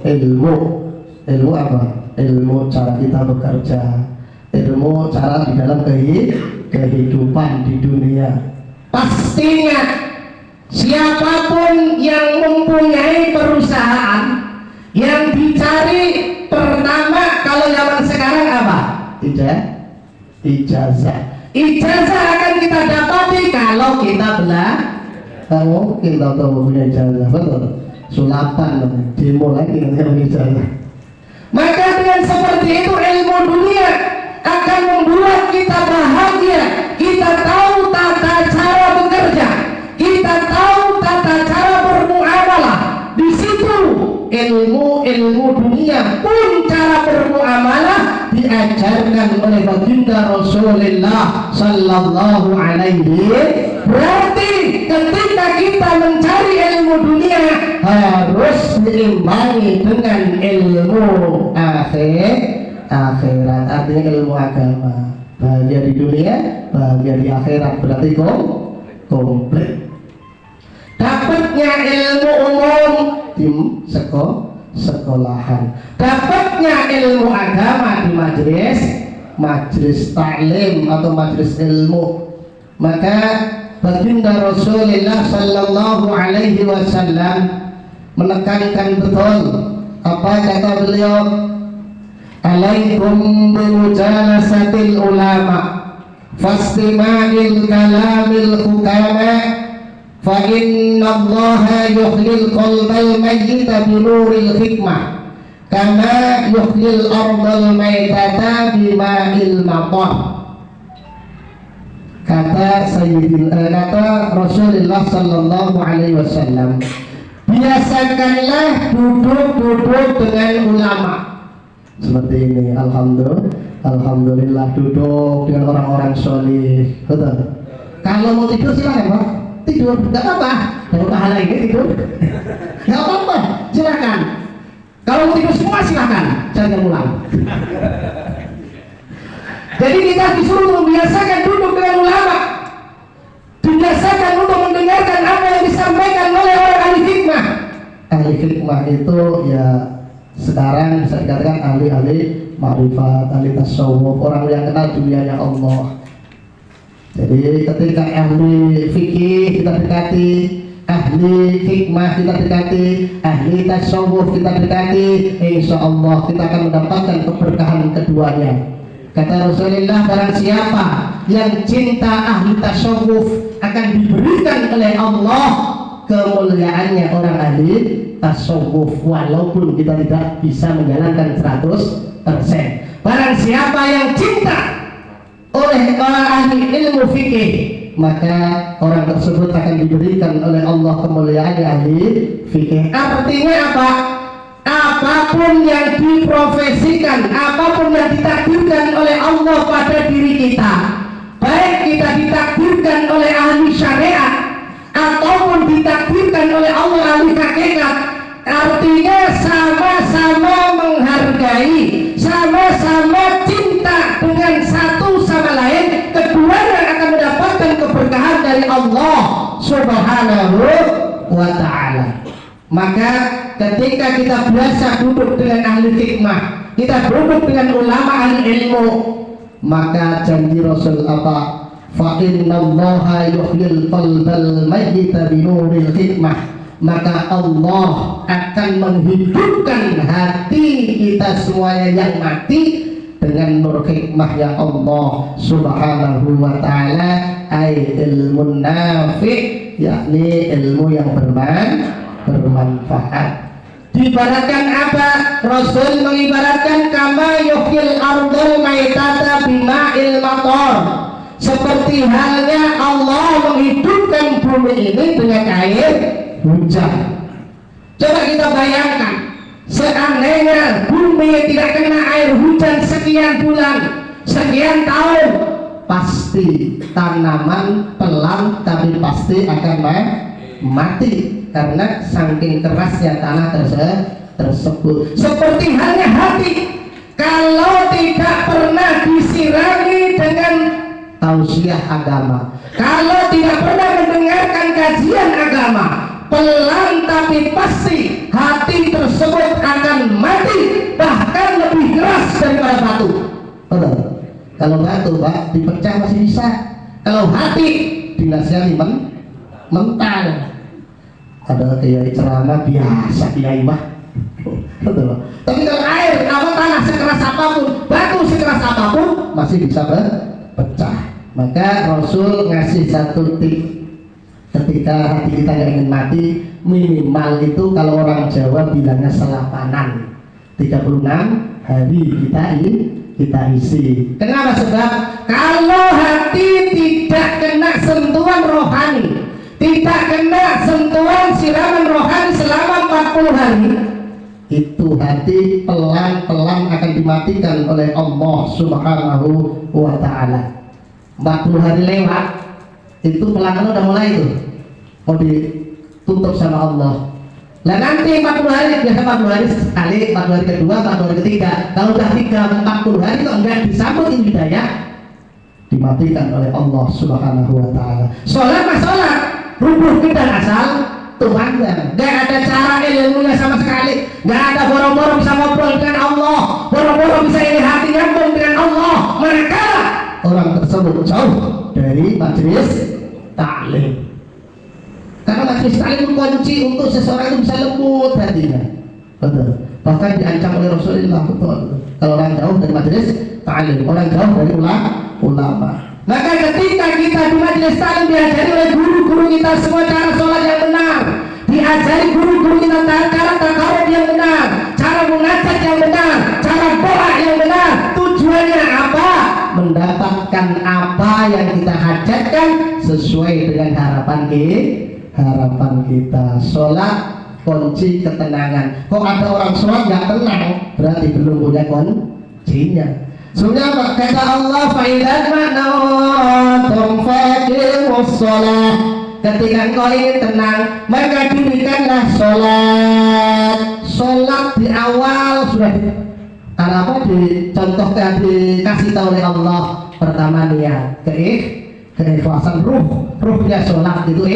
Speaker 2: ilmu. Ilmu apa? Ilmu cara kita bekerja, ilmu cara di dalam kehidupan di dunia. Pastinya siapapun yang mempunyai perusahaan, yang dicari pertama kalau zaman sekarang apa? Ijazah. Ijazah akan kita dapati kalau kita mungkin tahu punya ijazah, betul. Sulapan dimulai dengan ijazah. Maka dengan seperti itu ilmu dunia akan membuat kita bahagia. Kita tahu tata cara bekerja, kita tahu tata cara bermuamalah. Di situ ilmu dunia pun cara bermuamalah diajarkan oleh baginda Rasulullah sallallahu alaihi. Berarti ketika kita mencari ilmu dunia harus diimbangi dengan ilmu akhirat, artinya ilmu agama. Bahagia di dunia, bahagia di akhirat, berarti komplit. Dapatnya ilmu umum di sekolahan, dapatnya ilmu agama di majelis taklim atau majelis ilmu. Maka baginda Rasulullah sallallahu alaihi wasallam menekankan betul apa kata beliau, alaikum bimujalasatil ulama fastima'il kalamil hukama fa inna allaha yuhlil qalbal mayyita binuril hikmah kama yuhlil ardal maytata bima'il maqah. Kata Rasulullah sallallahu alaihi wasallam, biasakanlah duduk dengan ulama. Seperti ini, alhamdulillah duduk dengan orang-orang solih. Betul. Kalau mau tidur silakan Pak, tidur, tidak apa-apa. Kalau pahala ini tidur, tidak apa-apa, silakan. Kalau mau tidur semua silakan, jangan ulang. Jadi kita disuruh membiasakan duduk dengan ulama, dibiasakan untuk mendengarkan apa yang disampaikan oleh orang ahli hikmah. Ahli hikmah itu ya sekarang bisa dikatakan ahli-ahli ma'rifat, ahli tasawuf, orang yang kenal dunianya Allah. Jadi ketika ahli fikih kita dekati, ahli hikmah kita dekati, ahli tasawuf kita dekati, insya Allah kita akan mendapatkan keberkahan keduanya. Kata Rasulullah, barang siapa yang cinta ahli tasawuf akan diberikan oleh Allah kemuliaannya orang ahli tasawuf, walaupun kita tidak bisa menjalankan 100%. Barang siapa yang cinta oleh orang ahli ilmu fikih, maka orang tersebut akan diberikan oleh Allah kemuliaan ahli fikih. Artinya apa? Apapun yang diprofesikan, apapun yang ditakdirkan oleh Allah pada diri kita, baik kita ditakdirkan oleh ahli syariat ataupun ditakdirkan oleh Allah ahli hakikat, artinya sama-sama menghargai, sama-sama cinta dengan satu sama lain, keduanya akan mendapatkan keberkahan dari Allah Subhanahu wa ta'ala. Maka ketika kita biasa duduk dengan ahli hikmah, kita duduk dengan ulama ahli ilmu, maka janji Rasul apa? Fa innallaha yuhyil qalbal mayyita binuril hikmah. Maka Allah akan menghidupkan hati kita semuanya yang mati dengan nur hikmah ya Allah Subhanahu wa ta'ala, ay ilmun nafi', yakni ilmu yang bermanfaat. Diibaratkan apa? Rasul mengibaratkan kama yuhyil ardul maitata bima'il matar, seperti halnya Allah menghidupkan bumi ini dengan air hujan. Coba kita bayangkan, seandainya bumi tidak kena air hujan sekian bulan, sekian tahun, pasti tanaman pelan tapi pasti akan mati karena saking kerasnya tanah tersebut. Seperti halnya hati, kalau tidak pernah disirami dengan tausiah agama, kalau tidak pernah mendengarkan kajian agama, pelan tapi pasti hati tersebut akan mati, bahkan lebih keras daripada batu. Betul. Kalau batu Pak dipecah masih bisa, kalau hati dinasihati mental. Ada kiai ceramah biasa, kiai mah. Betul. Tapi kalau air, tanah sekeras apapun, batu sekeras apapun masih bisa pecah. Maka Rasul ngasih satu tip ketika hati kita nggak ingin mati, minimal itu kalau orang Jawa bilangnya selapanan, 36 hari kita isi. Kenapa? Sebab kalau hati tidak kena sentuhan rohani, tidak kena sentuhan siraman rohani selama 40 hari, itu hati pelan-pelan akan dimatikan oleh Allah Subhanahu wa ta'ala. 40 hari lewat, itu pelan-pelan udah mulai itu mau ditutup sama Allah. Nah nanti 40 hari, biasa 40 hari sekali, 40 hari kedua, 40 hari ketiga. Kalau udah 40 hari kok enggak disambut hidayah, dimatikan oleh Allah Subhanahu wa ta'ala. Sholat mas sholat, rubuh kita asal Tuhan, gak ada cara ilmunya sama sekali, gak ada boro-boro bisa ngobrol dengan Allah, boro-boro bisa ini hati nyambung dengan Allah, maka orang tersebut jauh dari majelis taklim. Karena majelis taklim kunci untuk seseorang itu bisa lembut hatinya. Betul. Bahkan diancam oleh Rasulullah, betul. Kalau orang jauh dari majelis taklim, orang jauh dari ulama. Maka ketika kita di majelis taklim diajari oleh guru-guru kita semua cara sholat yang benar, diajari guru-guru kita cara takarub yang benar, cara munajat yang benar, cara doa yang benar. Tujuannya apa? Mendapatkan apa yang kita hajatkan sesuai dengan harapan kita. Sholat kunci ketenangan. Kok ada orang sholat nggak tenang, berarti belum punya kuncinya. Sebenarnya apa? Kata Allah, fa'idan ma'natum faqimus sholat. Ketika engkau ingin tenang, maka dirikanlah sholat. Sholat di awal sudah dicontohkan, dikasih tahu oleh Allah. Pertama niat, keikhlasan, ruhnya sholat itu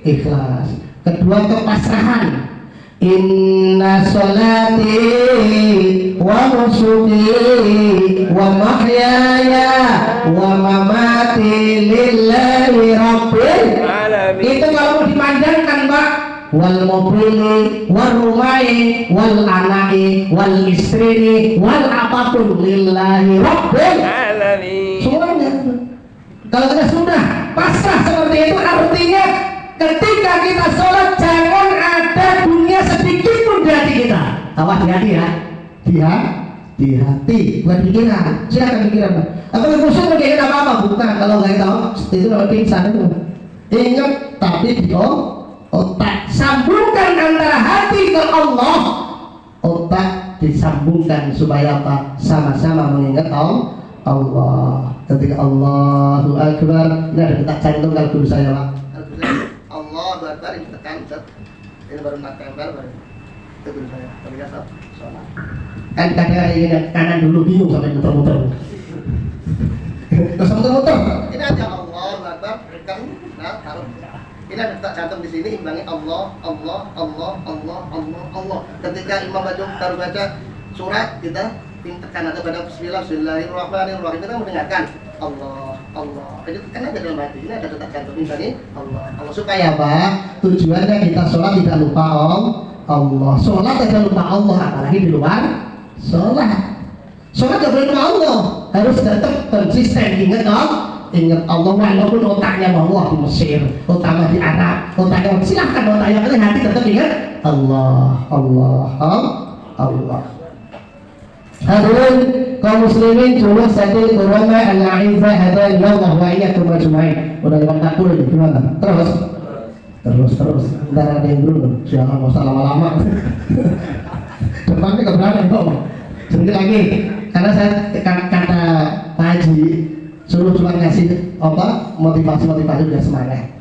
Speaker 2: ikhlas. Kedua kepasrahan. Inna sholati wa nusuki wa mahyaya wa mamati lillahi rabbil alamin. Itu kalau dipanjangkan Pak, wal mobili wal rumai wal anai wal istri wal apapun lillahi rabbil alamin. Semuanya. Kalau kita sudah pasrah seperti itu, artinya ketika kita sholat jangan ada dunia sedikit Awas di hati ya. Di hati, bukan pikiran. Silakan pikiran. Apa khusus mungkin apa-apa? Bukan. Kalau nggak tahu itu kalau pingsan itu. Ingat, tapi di otak. Sambungkan antara hati ke Allah. Otak disambungkan supaya apa? Sama-sama mengingat Allah. Ketika Allahu Akbar, ini ada detak jantung kalau guru saya Pak. Allahu Akbar ini tekan, ini baru nak tempel baru. Itu guru saya. Terlihat sholat. Kan kadang ini kanan dulu bingung sampai muter-muter. Terus muter-muter. Ini aja Allahu Akbar, tekan, nah taruh. Ini ada detak jantung di sini, imbangi Allah. Ketika imam baru baca surat, kita tekan aja pada Bismillahirrahmanirrahim. Kita mendengarkan Allah. Itu tekan aja dalam hati. Ini ada detak jantung imbangi Allah. Supaya apa? Tujuannya kita sholat tidak lupa Allah. Sholat tidak lupa Allah, apalagi di luar sholat. Sholat tidak boleh lupa Allah. Harus tetap konsisten ingat Allah, walaupun otaknya Allah di Mesir, otaknya di Arab, otaknya silahkan otaknya, tapi hati tetap ingat Allah. Hadirin kaum muslimin, juluh satu kurama al-a'izzah hadan ya Allah wa iyyakum ajma'in. Udah 50 ini gimana? Terus. Ntar ada yang dulu, jangan mau usah lama-lama. Depannya keberatan kok. Sedikit lagi, karena saya kata Pak Haji suruh cuma ngasih motivasi udah semangat.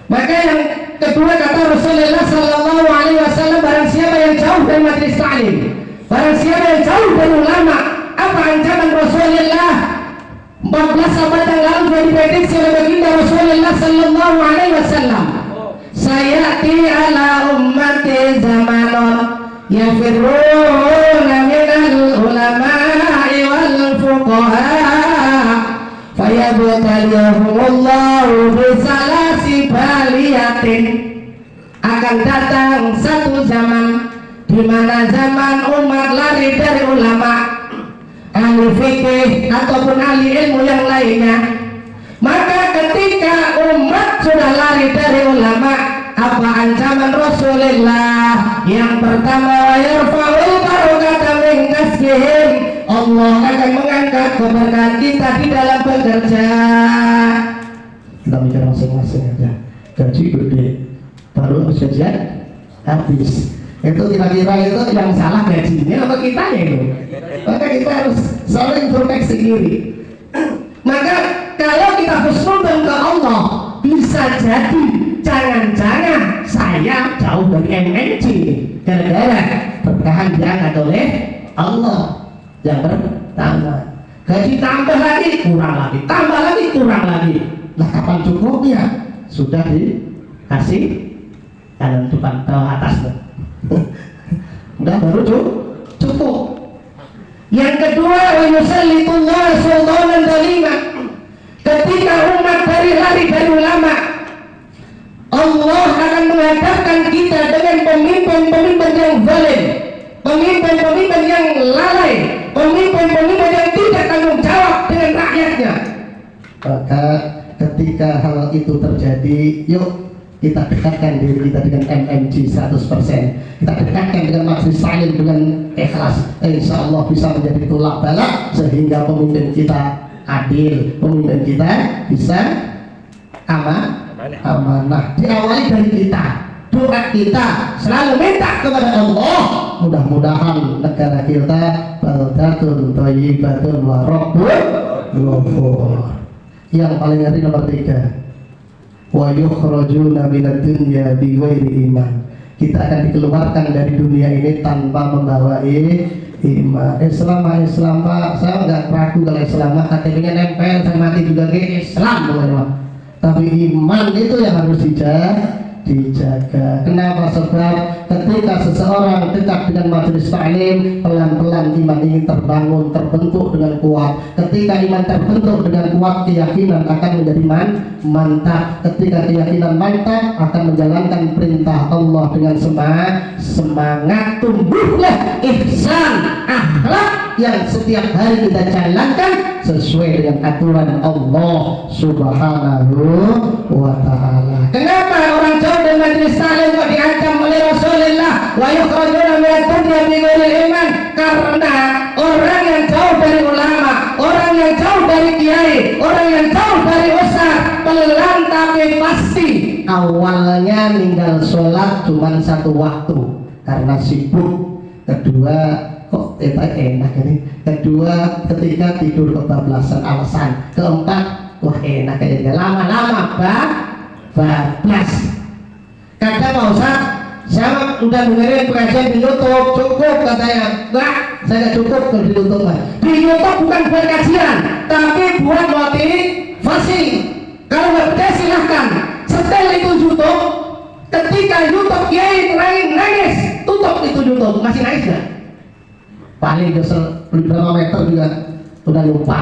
Speaker 2: Maka yang kedua kata Rasulullah Sallallahu Alaihi Wasallam, barang siapa yang jauh dari majelis ta'lim, barang siapa yang jauh dari ulama, apa ancaman Rasulullah 14 abad yang lalu sudah diprediksi oleh baginda Rasulullah Sallallahu Alaihi Wasallam. Sayati ala ummati zamanun yafirruna minal ulama'i wal fuqaha fayabtaliyahumullahu bisalasi baliyatin. Akan datang satu zaman di mana zaman umat lari dari ulama, ahli fikih ataupun ahli ilmu yang lainnya. Maka ketika umat sudah lari dari ulama, apa ancaman Rasulullah? Yang pertama, yarfa'ul barakata min kasbihim. Allah akan mengangkat keberkahan kita di dalam bekerja. Kita mikir masing-masing aja. Gaji gede, baru gajian habis. Itu kira-kira itu yang salah gajinya apa kita itu? Maka kita harus saling introspeksi diri. Maka kalau kita husnudzon ke Allah, bisa jadi jangan-jangan saya jauh dari MNC gara-gara berkahan diangkat oleh Allah. Yang pertama, gaji tambah lagi, kurang lagi, tambah lagi, kurang lagi. Lah kapan cukupnya? Sudah dikasih kanan depan bawah atas. Udah baru cukup. Yang kedua, wa yusallitullah sultanan zaliman. Ketika umat lari dari ulama, Allah akan menghadapkan kita dengan pemimpin-pemimpin yang zalim, pemimpin-pemimpin yang lalai, pemimpin-pemimpin yang tidak tanggung jawab dengan rakyatnya. Maka ketika hal itu terjadi, yuk kita dekatkan diri kita dengan MMG 100%. Kita dekatkan dengan majelis ta'lim dengan ikhlas. Insya Allah bisa menjadi tulak balak sehingga pemimpin kita adil, pemimpin kita bisa amanah. Diawali dari kita, doa kita selalu minta kepada Allah, mudah-mudahan negara kita baldatun thayyibatun wa rabbun ghafur. Yang paling ngeri nomor 3, wa yukhrajuna minad dunya bighairi iman. Kita akan dikeluarkan dari dunia ini tanpa membawa iman. Islam Pak, saya nggak ragu kalau Islam KTP-nya nempel, saya mati juga ke Islam teman-teman. Tapi iman itu yang harus dijaga. Kenapa? Sebab ketika seseorang dekat dengan majelis ta'lim, pelan-pelan iman ini terbangun, terbentuk dengan kuat. Ketika iman terbentuk dengan kuat, keyakinan akan menjadi mantap. Ketika keyakinan mantap, akan menjalankan perintah Allah dengan semangat. Tumbuhlah ihsan, akhlak yang setiap hari kita jalankan sesuai dengan aturan Allah Subhanahu wa ta'ala. Kenapa orang jauh dari majelis taklim kok diancam oleh Rasulullah wa yukhrajuna minad dunya bighairi iman? Karena orang yang jauh dari ulama, orang yang jauh dari kiai, orang yang jauh dari ustaz, pelan tapi pasti awalnya ninggal sholat cuma satu waktu karena sibuk. Kedua, kok enak ini. Kedua, ketika tidur kebablasan alasan. Keempat, wah enak kayaknya lama-lama bablas. Kadang Pak Ustaz, saya udah dengerin pengajian di YouTube, cukup katanya. Enggak, saya nggak cukup kalau di YouTube. Di YouTube bukan buat kajian, tapi buat motivasi. Kalau nggak percaya silahkan. Setel itu YouTube. Ketika YouTube kiai nangis, tutup itu YouTube. Masih nangis nggak? Paling kesel berapa meter juga udah lupa.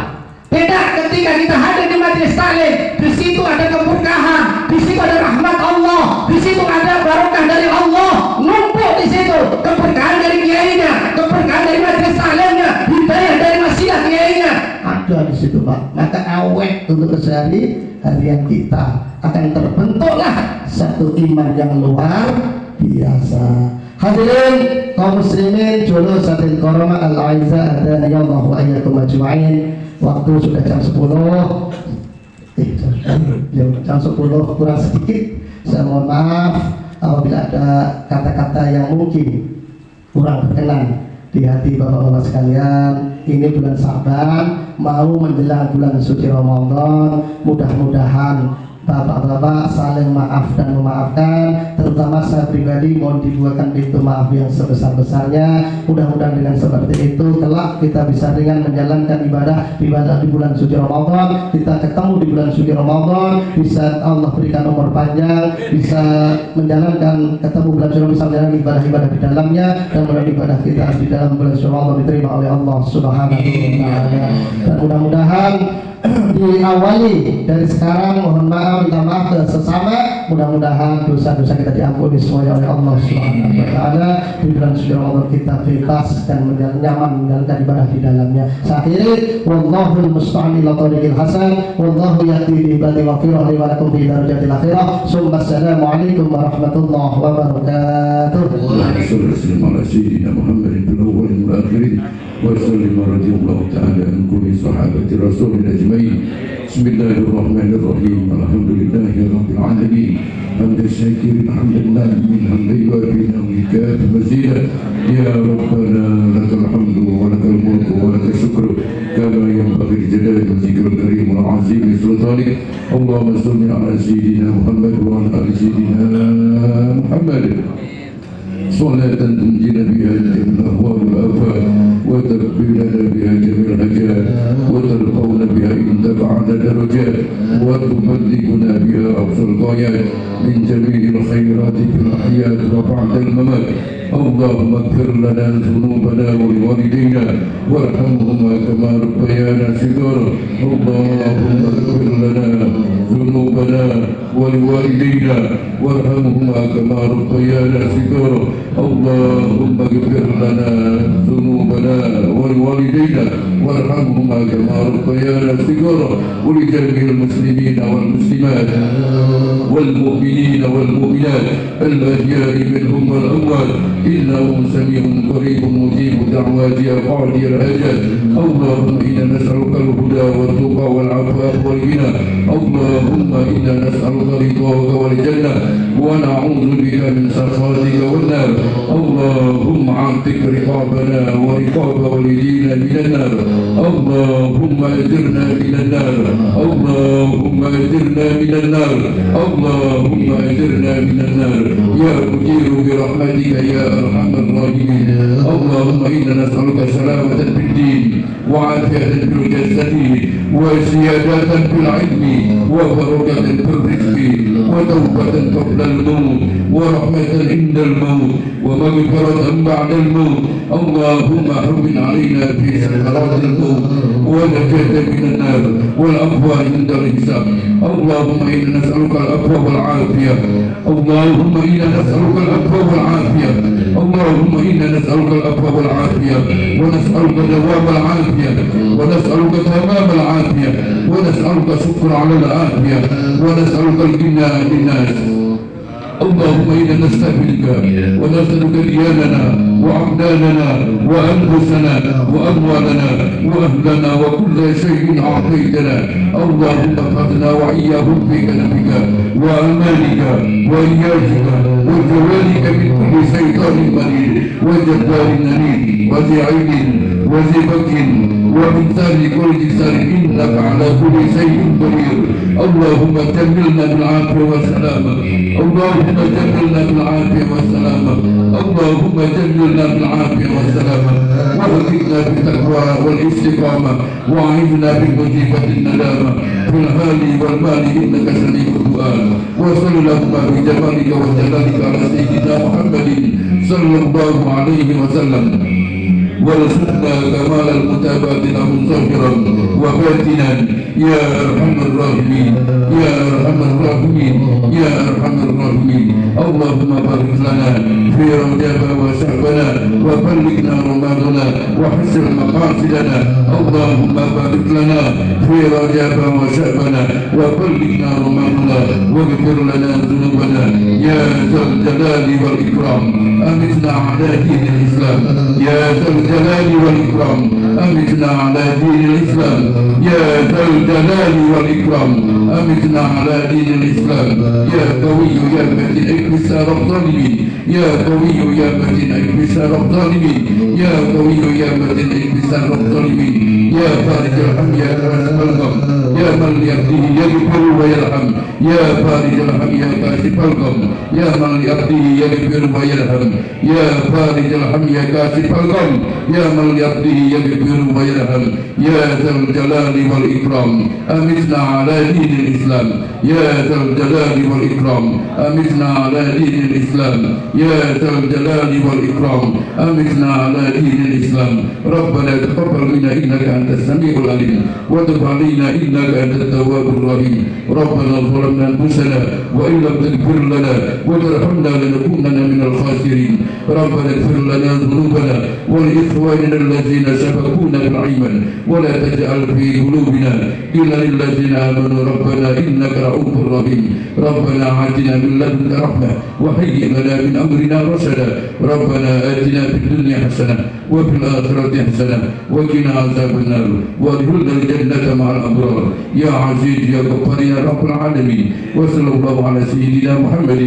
Speaker 2: Beda ketika kita hadir di majelis taklim, di situ ada keberkahan, di situ ada rahmat Allah, di situ ada barokah dari Allah, numpuk di situ keberkahan dari kiainya, keberkahan dari majelis taklimnya, hidayah dari maksiat kiainya. Ada di situ Pak. Maka awet untuk keseharian kita akan terbentuklah satu iman yang luar biasa. Hadirin kaum muslimin julusatil karamah al-aizah adana ya Allah wa iyyakum ajma'in. Waktu sudah jam 10. Jam 10 kurang sedikit. Saya mohon maaf apabila ada kata-kata yang mungkin kurang berkenan di hati bapak-bapak sekalian. Ini bulan Sa'ban, mau menjelang bulan suci Ramadan. Mudah-mudahan bapak-bapak saling maaf dan memaafkan. Terutama saya pribadi mohon dibuatkan pintu maaf yang sebesar-besarnya. Mudah-mudahan dengan seperti itu kelak kita bisa ringan menjalankan ibadah di bulan suci Ramadan. Kita ketemu di bulan suci Ramadan, bisa Allah berikan umur panjang, bisa menjalankan ketemu bulan suci Ramadan, bisa menjalankan ibadah-ibadah di dalamnya, dan melalui ibadah kita di dalam bulan suci Ramadan diterima oleh Allah Subhanahu wa ta'ala. Dan mudah-mudahan diawali dari sekarang, mohon maaf, minta maaf ke sesama. Mudah-mudahan dosa-dosa kita diampuni semuanya oleh Allah Subhanahu wa ta'ala. Di bulan suci Ramadan kita bebas dan nyaman menjalankan ibadah di dalamnya. Akhiri, wallahul musta'an ila thariqil hasan, wallahu yahdi bi ibadi wa firah li wa lakum fi darajatil akhirah. Summa assalamu alaikum warahmatullahi wabarakatuh.
Speaker 5: Wassalamu ala sayyidina Muhammadin fil awwalin wal akhirin. Wassalamu radhiyallahu ta'ala an kulli sahabati rasulil ajmain. Bismillahirrahmanirrahim. Alhamdulillahi rabbil alamin. Hamdan syakirin hamdan min hamdi wa bina wika mazida. Ya Rabbana lakal hamdu wa lakal mulku wa lakal syukru kama yanbaghi li jalali wajhikal karim wa azimi sultanik. Allahumma salli ala sayyidina Muhammad wa ala ali sayyidina Muhammad. صلاة تنجينا بها من الأهوال والآفات وتكفي لنا بها جميع الحاجات وترفعنا بها عندك أعلى درجات وتبلغنا بها أقصى الغايات من جميع الخيرات في الحياة وبعد الممات. اللهم اغفر لنا ذنوبنا ولوالدينا وارحمهما كما ربيانا صغارا. اللهم اغفر لنا ذنوبنا ولوالدينا وارحمهما كما ربيانا صغارا. اللهم اغفر لنا ذنوبنا ولوالدينا وارحمهما كما ربيانا صغارا. ولجميع المسلمين والمسلمات والمؤمنين والمؤمنات الأحياء منهم والأموات إنه سميع قريب مجيب دعوات يا قاضي الحاجات. اللهم إنا نسألك الهدى والتقى والعفاف والغنى. اللهم إنا نسألك رضاك والجنة ونعوذ بك من سخطك والنار. اللهم اعتق رقابنا ورقاب والدينا من النار. اللهم أجرنا من النار. اللهم أجرنا من النار. اللهم أجرنا من النار يا مجير برحمتك يا أرحم الراحمين. اللهم إنا نسألك سلامة في الدين وعافية في الجسد وزيادة في العلم وفرجة في الرزق وتوبة قبل الموت ورحمة عند الموت ومغفرة بعد الموت اللهم حمل علينا في سكرات الموت ونجاة من النار والعفو عند الحساب. اللهم إنا نسألك العفو والعافية. اللهم إنا نسألك العفو والعافية. اللهم إنا نسألك العفو والعافية ونسألك دوام العافية ونسألك تمام العافية ونسألك شكر على العافية ونسألك الغنى عن الناس. اللهم إنا نستهلك ونسألك دياننا وأبداننا وأنفسنا وأموالنا وأهلنا وكل شيء أعطيتنا. اللهم احفظنا وإياهم في كنفك وأمانك وإياك وجوالك من كل شيطان مريد وجبار عنيد وذي عين وذي بكر ومن ثاني كل جسر إنك على كل شيء قدير. اللهم تملنا بالعافية والسلامة. اللهم جملنا بالعافية والسلامة. اللهم جملنا بالعافية والسلامة وارزقنا بالتقوى والاستقامة وأعذنا بالمصيبة الندامة في الحال والمال إنك سميع الدعاء. وصل اللهم بجمالك وجلالك على سيدنا محمد صلى الله عليه وسلم وارزقنا كمال المتابعة له ظاهرا وباطنا يا أرحم الراحمين يا أرحم الراحمين يا أرحم الراحمين. اللهم بارك لنا في رجب وشعبنا وبلغنا رمضاننا وحسن مقاصدنا. اللهم بارك لنا في رجب وشعبنا وبلغنا رمضاننا واغفر لنا ذنوبنا يا ذا الجلال والإكرام. أمتنا على دين الإسلام يا ذا الجلال والإكرام. أمتنا على دين الإسلام يا ذا الجلال والإكرام. أمتنا على دين الإسلام يا قوي يا متين اكبسار الظالمين يا قوي يا متين اكبسار الظالمين يا قوي يا متين اكبسار الظالمين يا فارج الهم يا كاشف الغم يا من يهديه يغفر ويرحم يا فارج الهم يا كاشف الغم يا من يهديه يغفر ويرحم يا فارج الهم يا كاشف الغم يا من يهديه يغفر ويرحم يا ذا الجلال والإكرام. أمتنا على دين الإسلام يا ذا الجلال والإكرام. أمتنا على دين الإسلام يا ذا الجلال والإكرام. أمتنا على دين الإسلام. ربنا تقبل منا إنك أنت السميع العليم وتب علينا إنك أنت التواب الرحيم. ربنا ظلمنا أنفسنا وإن لم تغفر لنا وترحمنا لنكونن من الخاسرين. ربنا اغفر لنا ذنوبنا ولإخواننا الذين سبقونا بالإيمان ولا تجعل في قلوبنا إلا للذين آمنوا ربنا إنك رؤوف رحيم. ربنا آتنا من لدنك رحمة وهيئ لنا من أمرنا رشدا. ربنا آتنا في الدنيا حسنة وفي الآخرة حسنة وقنا عذاب النار وادخلنا الجنة مع الأبرار يا عزيز يا غفار يا رب العالمين. وصلى الله على سيدنا محمد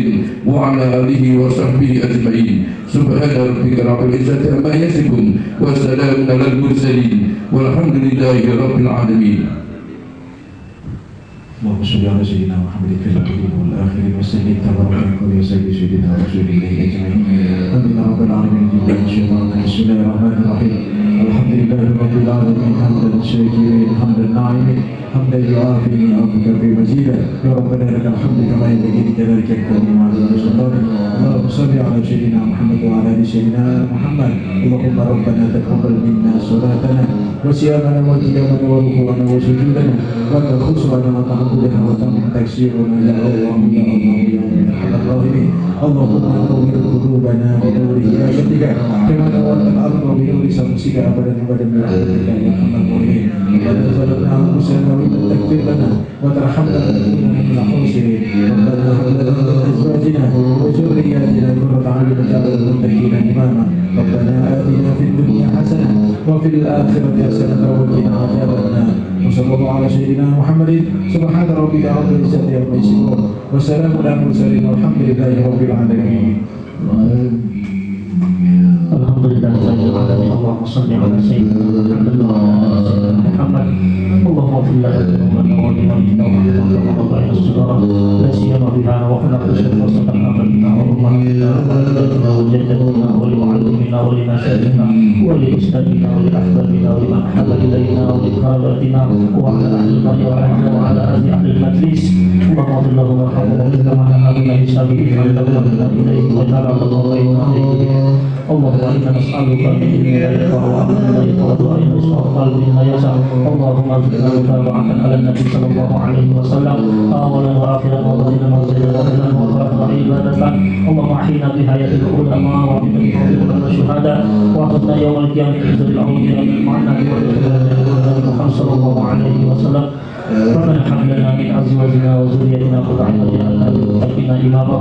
Speaker 5: وعلى آله وصحبه أجمعين. سبحان ربك رب العزة عما يصفون وسلام على المرسلين والحمد لله رب العالمين.
Speaker 6: اللهم صل على سيدنا محمد في الأولين والآخرين وسلم تبارك وتعالى سيدنا رسول الله أجمعين. آمين رب العالمين. بسم الله الرحمن الرحيم. الحمد لله رب العالمين حمدا شاكرين حمدا ناعمين حمدا يعافي نعمك في مزيدا. يا ربنا لك الحمد كما ينبغي لجلالك الكريم وعظيم سلطانك. اللهم صل على سيدنا محمد وعلى آل سيدنا محمد. اللهم ربنا تقبل منا صلاتنا وصيامنا وقيامنا وركوعنا وسجودنا وخشوعنا وتعبدنا وتمم تكسيرنا يا الله يا الله يا ارحم الراحمين. اللهم نور قلوبنا بنور هدايتك كما نورت الارض بنور شمسك ابدا ابدا برحمتك يا ارحم الراحمين. ربنا ظلمنا انفسنا وان لم تغفر لنا وترحمنا لنكونن من الخاسرين. ربنا هب لنا من ازواجنا وذرياتنا قرة اعين واجعلنا للمتقين اماما. ربنا اتنا في الدنيا حسنه وفي الاخره حسنه وقنا عذاب النار. وصلى الله على سيدنا محمد. سبحان ربك رب العزة عما يصفون وسلام على المرسلين والحمد لله رب العالمين.
Speaker 3: Alhamdulillah Allahumma salli ala sayyidina Muhammad. Allahumma fil lana wa liman tawalla wa yasra la siyama biha wa khulaq syarra sadaqna bina wa rahmatina wa jaddatina wa li'allimina wa limasyatina wa li ustadina wa li ahbabina wa liman habba ilayna wa li qarabatina wa ala ahli wa ala ahli majlis. Allahumma fil lana wa rahmatina wa kama nabiyina bi sabiqina wa ta'ala wa ta'ala اللهم إنا نسألك من علم لا ينفع وعمل لا يتوضأ وأن يصفى قلب لا يسع اللهم ارزقنا متابعة على النبي صلى الله عليه وسلم أولا وآخرا وظاهرا وسرا وباطنا وفرحا وعبادة اللهم أحينا بحياة العلماء وبمن الشهداء واعطنا يوم القيامة عز العظيم معنا محمد صلى الله عليه وسلم ربنا هب لنا من ازواجنا وذريتنا قرة اعين واجعلنا للمتقين اماما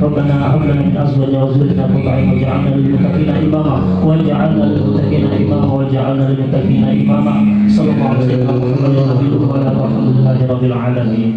Speaker 3: ربنا هب لنا من ازواجنا وذريتنا قرة اعين واجعلنا للمتقين اماما واجعلنا للمتقين اماما صلى الله عليه وسلم وعلى اله وصحبه الحمد لله رب العالمين.